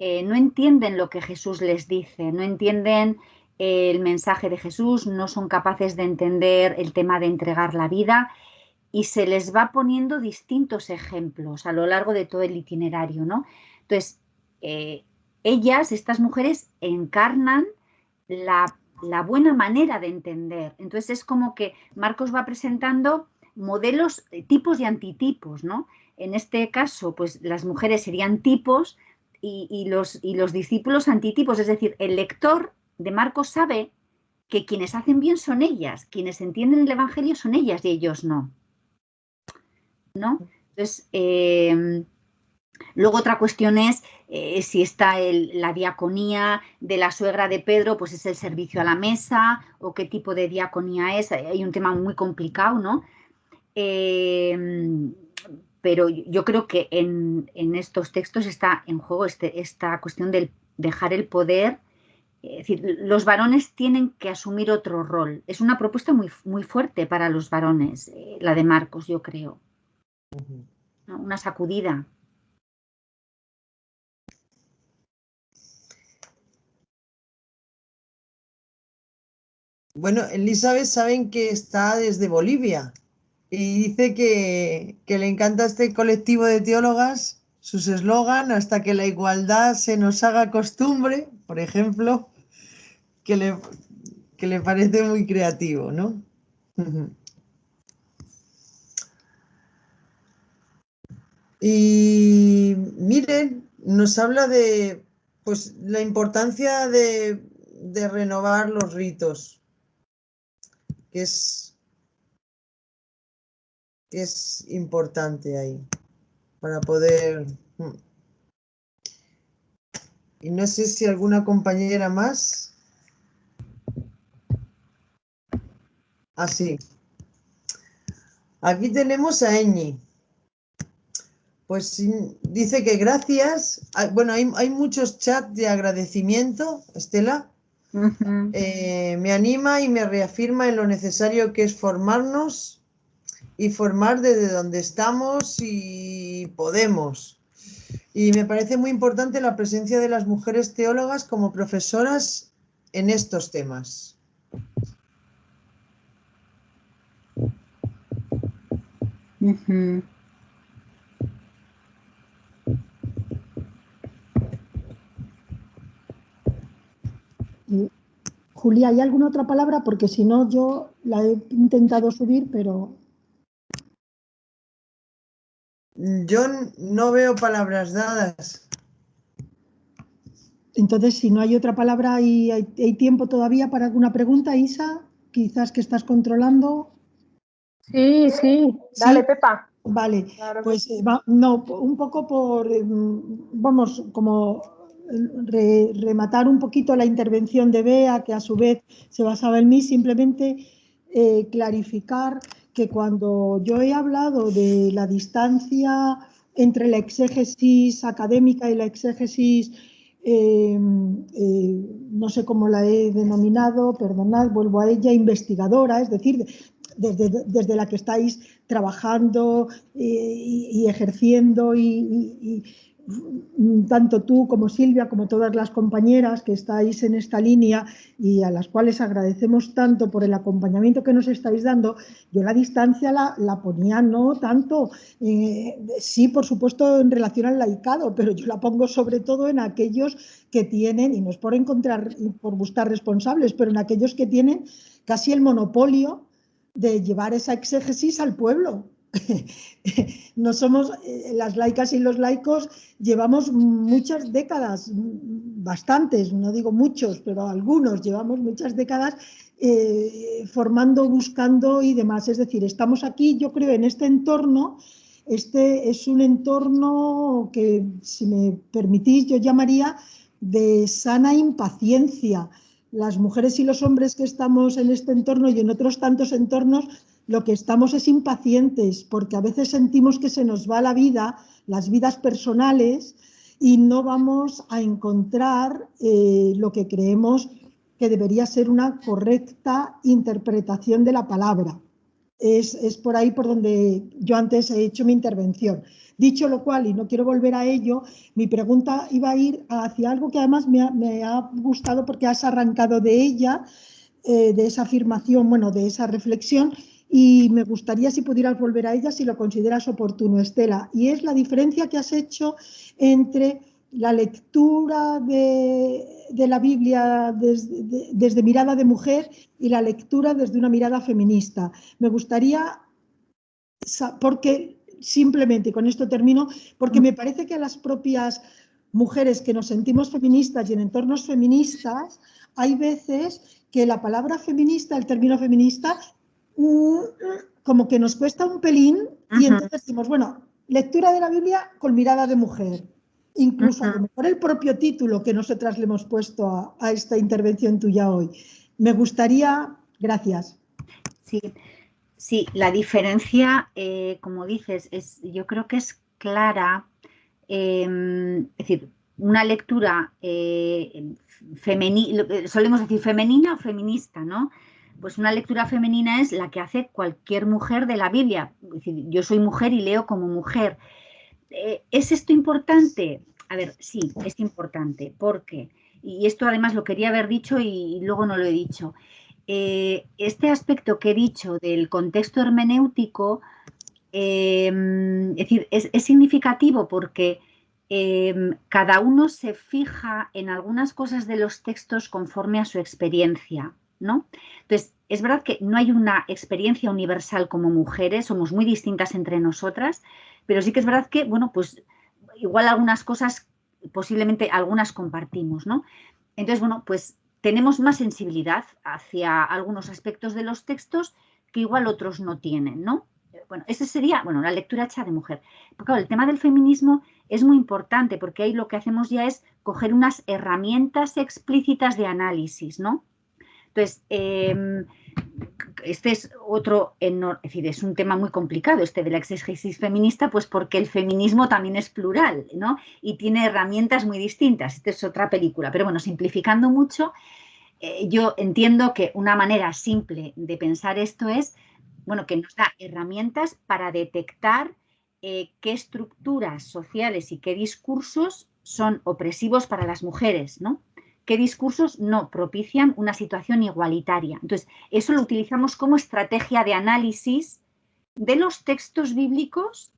[SPEAKER 5] lo que Jesús les dice, no entienden el mensaje de Jesús, no son capaces de entender el tema de entregar la vida, y se les va poniendo distintos ejemplos a lo largo de todo el itinerario, ¿no? Entonces, ellas, estas mujeres, encarnan la buena manera de entender. Entonces, es como que Marcos va presentando modelos, tipos y antitipos, ¿no? En este caso, pues las mujeres serían tipos y los discípulos antitipos, es decir, el lector de Marcos sabe que quienes hacen bien son ellas, quienes entienden el Evangelio son ellas y ellos no. ¿No? Entonces, luego otra cuestión es si está la diaconía de la suegra de Pedro, pues es el servicio a la mesa, o qué tipo de diaconía es. Hay un tema muy complicado, ¿no? Pero yo creo que en estos textos está en juego esta cuestión del dejar el poder. Es decir, los varones tienen que asumir otro rol. Es una propuesta muy, muy fuerte para los varones, la de Marcos, yo creo. Una sacudida.
[SPEAKER 6] Bueno, Elizabeth saben que está desde Bolivia y dice que le encanta este colectivo de teólogas, sus eslogan, hasta que la igualdad se nos haga costumbre, por ejemplo, que le parece muy creativo, ¿no? Y miren, nos habla de pues, la importancia de renovar los ritos, que es importante ahí para poder... Y no sé si alguna compañera más. Así. Aquí tenemos a Eñi. Pues dice que gracias. Bueno, hay muchos chats de agradecimiento, Estela. Me anima y me reafirma en lo necesario que es formarnos y formar desde donde estamos y podemos. Y me parece muy importante la presencia de las mujeres teólogas como profesoras en estos temas.
[SPEAKER 7] Julia, ¿hay alguna otra palabra? Porque si no, yo la he intentado subir, pero...
[SPEAKER 6] Yo no veo palabras dadas.
[SPEAKER 7] Entonces, si no hay otra palabra y hay tiempo todavía para alguna pregunta, Isa, quizás que estás controlando.
[SPEAKER 3] Sí, dale, ¿sí? Pepa.
[SPEAKER 7] Vale,
[SPEAKER 3] Claro,
[SPEAKER 7] pues no, un poco por, vamos, como rematar un poquito la intervención de Bea, que a su vez se basaba en mí, simplemente clarificar que cuando yo he hablado de la distancia entre la exégesis académica y la exégesis, no sé cómo la he denominado, perdonad, vuelvo a ella, investigadora, es decir, desde la que estáis trabajando y ejerciendo y tanto tú como Silvia, como todas las compañeras que estáis en esta línea y a las cuales agradecemos tanto por el acompañamiento que nos estáis dando, yo la distancia la ponía no tanto, sí, por supuesto, en relación al laicado, pero yo la pongo sobre todo en aquellos que tienen, y no es por encontrar y por buscar responsables, pero en aquellos que tienen casi el monopolio de llevar esa exégesis al pueblo. No somos, las laicas y los laicos llevamos muchas décadas, bastantes, no digo muchos, pero algunos llevamos muchas décadas formando, buscando y demás. Es decir, estamos aquí, yo creo, en este entorno. Este es un entorno que, si me permitís, yo llamaría de sana impaciencia. Las mujeres y los hombres que estamos en este entorno y en otros tantos entornos, lo que estamos es impacientes, porque a veces sentimos que se nos va la vida, las vidas personales, y no vamos a encontrar lo que creemos que debería ser una correcta interpretación de la palabra. Es por ahí por donde yo antes he hecho mi intervención. Dicho lo cual, y no quiero volver a ello, mi pregunta iba a ir hacia algo que además me ha gustado porque has arrancado de ella, de esa afirmación, bueno, de esa reflexión, y me gustaría si pudieras volver a ella, si lo consideras oportuno, Estela, y es la diferencia que has hecho entre la lectura de la Biblia desde mirada de mujer y la lectura desde una mirada feminista. Me gustaría, porque simplemente, con esto termino, porque me parece que a las propias mujeres que nos sentimos feministas y en entornos feministas, hay veces que la palabra feminista, el término feminista, como que nos cuesta un pelín y entonces decimos, bueno, lectura de la Biblia con mirada de mujer. Incluso a lo mejor el propio título que nosotras le hemos puesto a esta intervención tuya hoy. Me gustaría, gracias.
[SPEAKER 5] Sí, la diferencia, como dices, yo creo que es clara, es decir, una lectura femenina, solemos decir femenina o feminista, ¿no? Pues una lectura femenina es la que hace cualquier mujer de la Biblia. Es decir, yo soy mujer y leo como mujer. ¿Es esto importante? A ver, sí, es importante. ¿Por qué? Y esto además lo quería haber dicho y luego no lo he dicho. Este aspecto que he dicho del contexto hermenéutico, es decir, es significativo porque cada uno se fija en algunas cosas de los textos conforme a su experiencia, ¿no? Entonces, es verdad que no hay una experiencia universal como mujeres, somos muy distintas entre nosotras, pero sí que es verdad que, bueno, pues igual algunas cosas, posiblemente algunas compartimos, ¿no? Entonces, bueno, pues tenemos más sensibilidad hacia algunos aspectos de los textos que igual otros no tienen, ¿no? Bueno, ese sería, bueno, la lectura hecha de mujer. Pero claro, el tema del feminismo es muy importante porque ahí lo que hacemos ya es coger unas herramientas explícitas de análisis, ¿no? Entonces, este es otro, es decir, es un tema muy complicado este de la exégesis feminista, pues porque el feminismo también es plural, ¿no? Y tiene herramientas muy distintas. Esta es otra película, pero bueno, simplificando mucho, yo entiendo que una manera simple de pensar esto es, bueno, que nos da herramientas para detectar qué estructuras sociales y qué discursos son opresivos para las mujeres, ¿no? Qué discursos no propician una situación igualitaria. Entonces, eso lo utilizamos como estrategia de análisis de los textos bíblicos.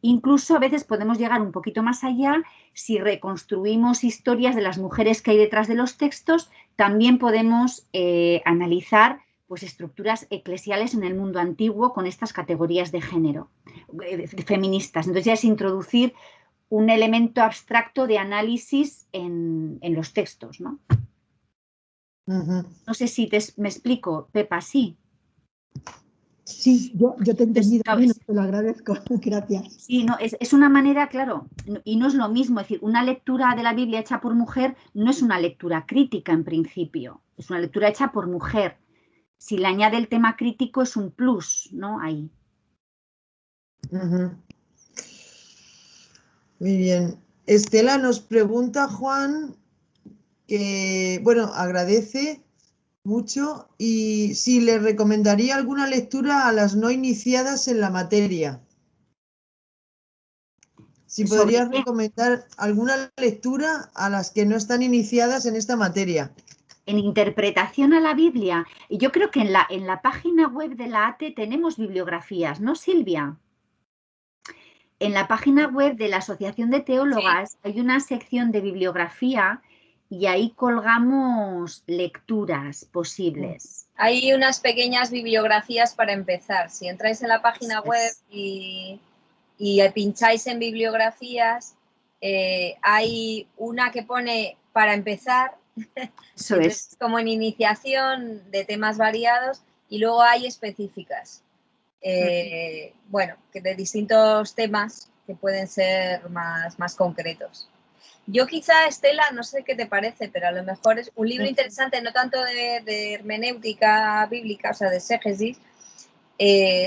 [SPEAKER 5] Incluso a veces podemos llegar un poquito más allá. Si reconstruimos historias de las mujeres que hay detrás de los textos, también podemos analizar pues, estructuras eclesiales en el mundo antiguo con estas categorías de género feministas. Entonces ya es introducir un elemento abstracto de análisis en los textos, ¿no? No sé si me explico, Pepa, ¿sí?
[SPEAKER 7] Sí, yo te he entendido bien, te lo agradezco, gracias.
[SPEAKER 5] Sí, no, es una manera, claro, y no es lo mismo, es decir, una lectura de la Biblia hecha por mujer no es una lectura crítica en principio, es una lectura hecha por mujer. Si le añade el tema crítico es un plus, ¿no? Ahí.
[SPEAKER 6] Muy bien. Estela nos pregunta, Juan, que, bueno, agradece mucho y si le recomendaría alguna lectura a las no iniciadas en la materia. Si podrías recomendar alguna lectura a las que no están iniciadas en esta materia.
[SPEAKER 5] En interpretación a la Biblia, yo creo que en la página web de la ATE tenemos bibliografías, ¿no, Silvia? En la página web de la Asociación de Teólogas hay una sección de bibliografía y ahí colgamos lecturas posibles.
[SPEAKER 4] Hay unas pequeñas bibliografías para empezar. Si entráis en la página web y pincháis en bibliografías, hay una que pone para empezar,
[SPEAKER 5] Eso es.
[SPEAKER 4] como en iniciación de temas variados, y luego hay específicas. Bueno, que de distintos temas que pueden ser más concretos. Yo quizá, Estela, no sé qué te parece, pero a lo mejor es un libro interesante, no tanto de hermenéutica bíblica, o sea, de exégesis,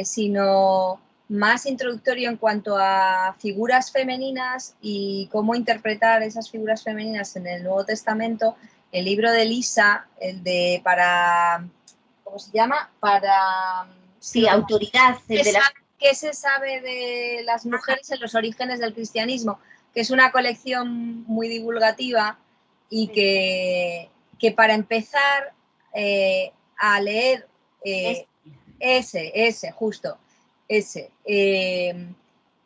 [SPEAKER 4] sino más introductorio en cuanto a figuras femeninas y cómo interpretar esas figuras femeninas en el Nuevo Testamento. El libro de Lisa, el de ¿cómo se llama?
[SPEAKER 5] Sí, autoridad.
[SPEAKER 4] ¿Qué se sabe de las mujeres en los orígenes del cristianismo? Que es una colección muy divulgativa y que para empezar a leer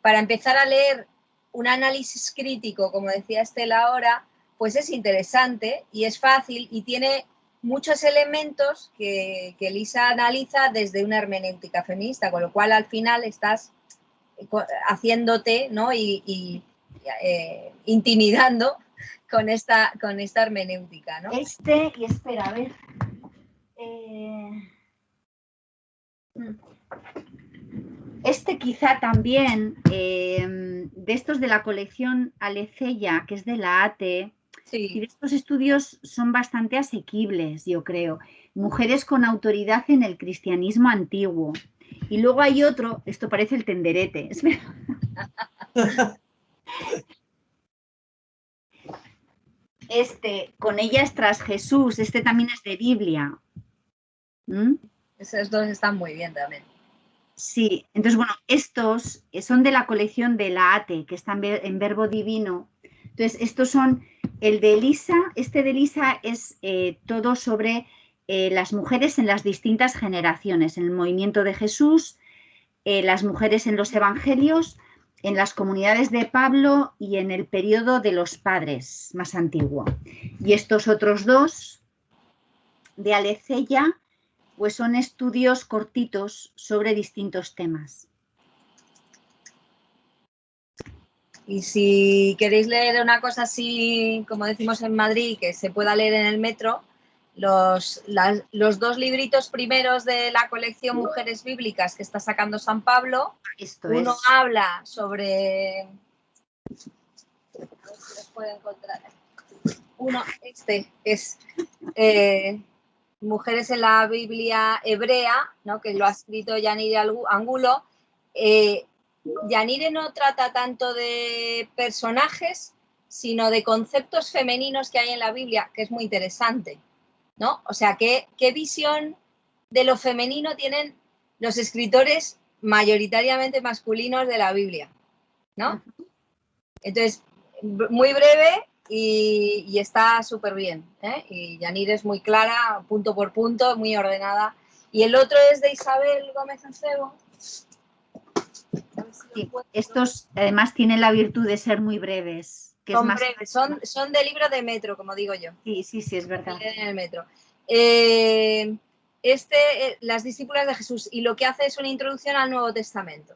[SPEAKER 4] para empezar a leer un análisis crítico, como decía Estela ahora, pues es interesante y es fácil y tiene muchos elementos que Lisa analiza desde una hermenéutica feminista, con lo cual al final estás haciéndote, ¿no? y intimidando con esta hermenéutica, ¿no?
[SPEAKER 5] Y espera, a ver. Quizá también, de estos de la colección Alecella, que es de la ATE, y de estos estudios son bastante asequibles, yo creo. Mujeres con autoridad en el cristianismo antiguo. Y luego hay otro, esto parece el tenderete, con ellas tras Jesús, también es de Biblia.
[SPEAKER 4] Esos dos están muy bien también.
[SPEAKER 5] Sí, entonces, bueno, estos son de la colección de la ATE, que están en Verbo Divino. Entonces, estos son el de Elisa. Este de Elisa es todo sobre las mujeres en las distintas generaciones, en el movimiento de Jesús, las mujeres en los evangelios, en las comunidades de Pablo y en el periodo de los padres más antiguo. Y estos otros dos de Alecella, pues son estudios cortitos sobre distintos temas.
[SPEAKER 4] Y si queréis leer una cosa así, como decimos en Madrid, que se pueda leer en el metro, los dos libritos primeros de la colección Mujeres Bíblicas que está sacando San Pablo, uno habla sobre... A ver si los puedo encontrar. Uno, es... Mujeres en la Biblia hebrea, ¿no? Que lo ha escrito Yanire Angulo. Yanire no trata tanto de personajes, sino de conceptos femeninos que hay en la Biblia, que es muy interesante. ¿no? O sea, ¿qué visión de lo femenino tienen los escritores mayoritariamente masculinos de la Biblia, ¿no? Entonces, muy breve y está súper bien, ¿eh? Y Yanire es muy clara, punto por punto, muy ordenada. Y el otro es de Isabel Gómez Acebo.
[SPEAKER 5] Sí, estos además tienen la virtud de ser muy breves. Que
[SPEAKER 4] Son
[SPEAKER 5] es más...
[SPEAKER 4] breves, son de libro de metro, como digo yo.
[SPEAKER 5] Sí, sí, sí, es verdad.
[SPEAKER 4] En el metro. Las discípulas de Jesús, y lo que hace es una introducción al Nuevo Testamento.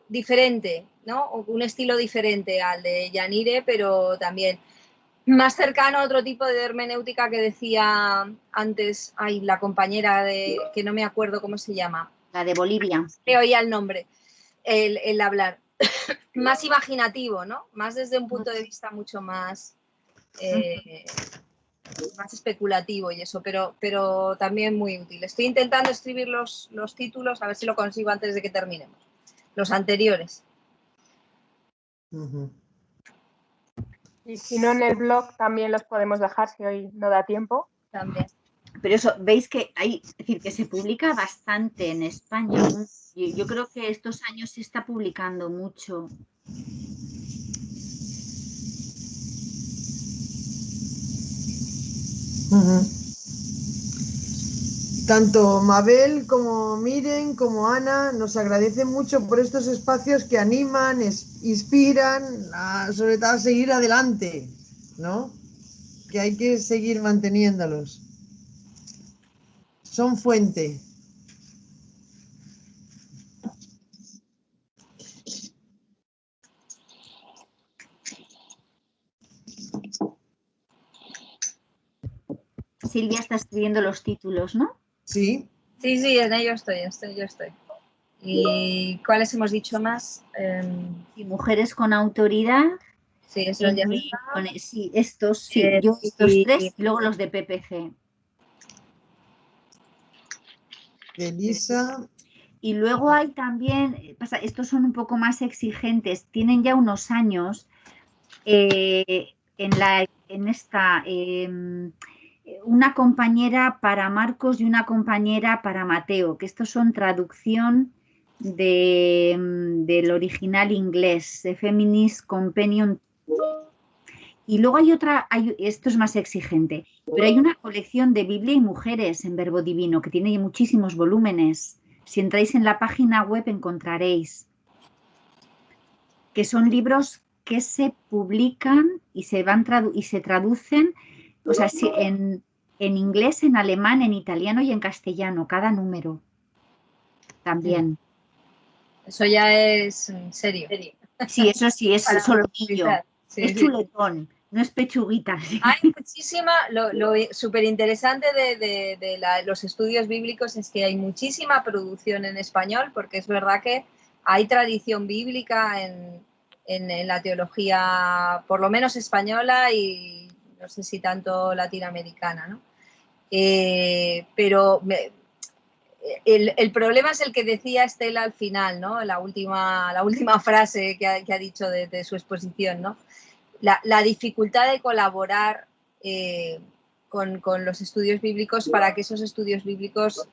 [SPEAKER 4] Diferente, ¿no? Un estilo diferente al de Yanire, pero también más cercano a otro tipo de hermenéutica que decía antes, la compañera que no me acuerdo cómo se llama.
[SPEAKER 5] La de Bolivia.
[SPEAKER 4] Me oía el nombre, el hablar. Más imaginativo, ¿no? Más desde un punto de vista mucho más, más especulativo y eso, pero también muy útil. Estoy intentando escribir los títulos, a ver si lo consigo antes de que terminemos. Los anteriores.
[SPEAKER 3] Y si no, en el blog también los podemos dejar si hoy no da tiempo.
[SPEAKER 4] También.
[SPEAKER 5] Pero eso, veis que es decir, que se publica bastante en España. Yo creo que estos años se está publicando mucho.
[SPEAKER 6] Tanto Mabel como Miren como Ana nos agradecen mucho por estos espacios que animan, inspiran, sobre todo a seguir adelante, ¿no? Que hay que seguir manteniéndolos. Son fuente.
[SPEAKER 5] Silvia está escribiendo los títulos, ¿no?
[SPEAKER 6] Sí.
[SPEAKER 4] Sí, en ello estoy. ¿Y cuáles hemos dicho más?
[SPEAKER 5] Y mujeres con autoridad.
[SPEAKER 4] Sí, eso ya está.
[SPEAKER 5] Sí, estos, sí, yo estos tres y luego los de PPC.
[SPEAKER 6] Elisa.
[SPEAKER 5] Y luego hay también, estos son un poco más exigentes, tienen ya unos años una compañera para Marcos y una compañera para Mateo, que estos son traducción del original inglés, de Feminist Companion. Y luego hay otra, esto es más exigente, pero hay una colección de Biblia y mujeres en Verbo Divino que tiene muchísimos volúmenes. Si entráis en la página web encontraréis que son libros que se publican y se traducen, o sea, en inglés, en alemán, en italiano y en castellano, cada número también.
[SPEAKER 4] Eso ya es serio.
[SPEAKER 5] Sí, eso sí, es solillo.
[SPEAKER 4] Sí,
[SPEAKER 5] es chuletón, no es pechuguita.
[SPEAKER 4] Hay muchísima, lo súper interesante de los estudios bíblicos es que hay muchísima producción en español, porque es verdad que hay tradición bíblica en la teología, por lo menos española y no sé si tanto latinoamericana, ¿no? Pero el problema es el que decía Estela al final, ¿no? La última frase que ha dicho de su exposición, ¿no? La dificultad de colaborar con los estudios bíblicos para que esos estudios bíblicos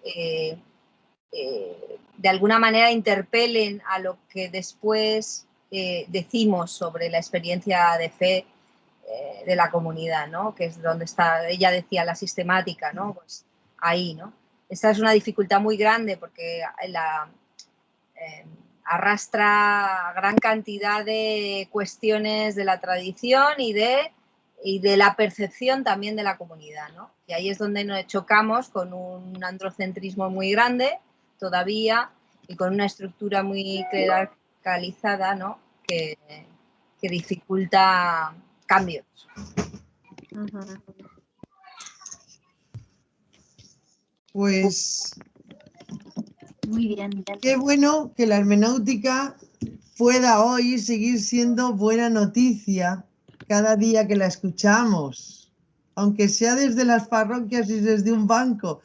[SPEAKER 4] de alguna manera interpelen a lo que después decimos sobre la experiencia de fe de la comunidad, ¿no? Que es donde está, ella decía, la sistemática, ¿no? Pues ahí, ¿no? Esta es una dificultad muy grande porque arrastra gran cantidad de cuestiones de la tradición y de la percepción también de la comunidad, ¿no? Y ahí es donde nos chocamos con un androcentrismo muy grande todavía y con una estructura muy clericalizada, ¿no? Que dificulta cambios.
[SPEAKER 6] Pues
[SPEAKER 5] muy bien.
[SPEAKER 6] Qué bueno que la hermenéutica pueda hoy seguir siendo buena noticia cada día que la escuchamos, aunque sea desde las parroquias y desde un banco,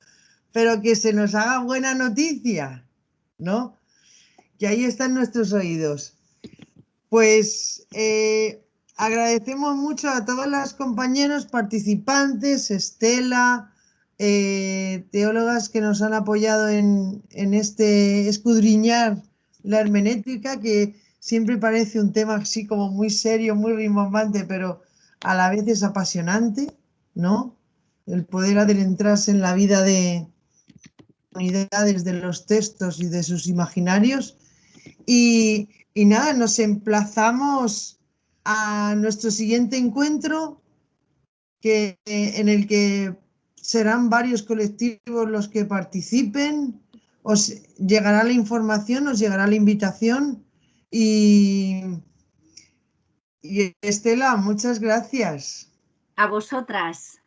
[SPEAKER 6] pero que se nos haga buena noticia, ¿no? Que ahí están nuestros oídos. Pues agradecemos mucho a todos los compañeros participantes, Estela, teólogas que nos han apoyado en este escudriñar la hermenéutica, que siempre parece un tema así como muy serio, muy rimbombante, pero a la vez es apasionante, ¿no? El poder adentrarse en la vida de unidades de los textos y de sus imaginarios. Y nada, nos emplazamos a nuestro siguiente encuentro, en el que serán varios colectivos los que participen. Os llegará la información, os llegará la invitación y Estela, muchas gracias.
[SPEAKER 5] A vosotras.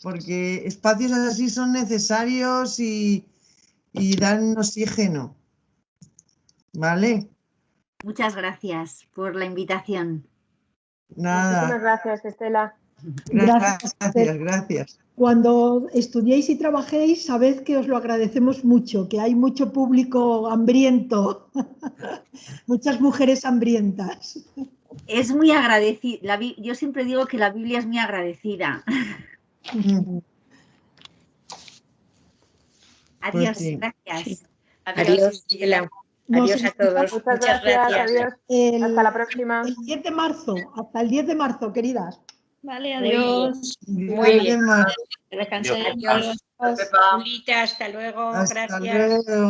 [SPEAKER 6] Porque espacios así son necesarios y dan oxígeno. ¿Vale?
[SPEAKER 5] Muchas gracias por la invitación.
[SPEAKER 6] Nada.
[SPEAKER 11] Muchísimas gracias, Estela.
[SPEAKER 6] Gracias.
[SPEAKER 7] Cuando estudiéis y trabajéis, sabed que os lo agradecemos mucho, que hay mucho público hambriento, muchas mujeres hambrientas.
[SPEAKER 5] Es muy agradecida. Yo siempre digo que la Biblia es muy agradecida. Adiós,
[SPEAKER 6] Pues sí.
[SPEAKER 5] gracias.
[SPEAKER 12] Adiós, Estela. Adiós a todos.
[SPEAKER 11] Muchas gracias. Adiós. Hasta la próxima.
[SPEAKER 7] El 10 de marzo, hasta el 10 de marzo, queridas.
[SPEAKER 8] Vale, adiós.
[SPEAKER 12] Muy bien.
[SPEAKER 6] Mar.
[SPEAKER 8] Descansemos.
[SPEAKER 12] Adiós. Julita, hasta luego.
[SPEAKER 6] Hasta
[SPEAKER 12] Gracias.
[SPEAKER 6] luego.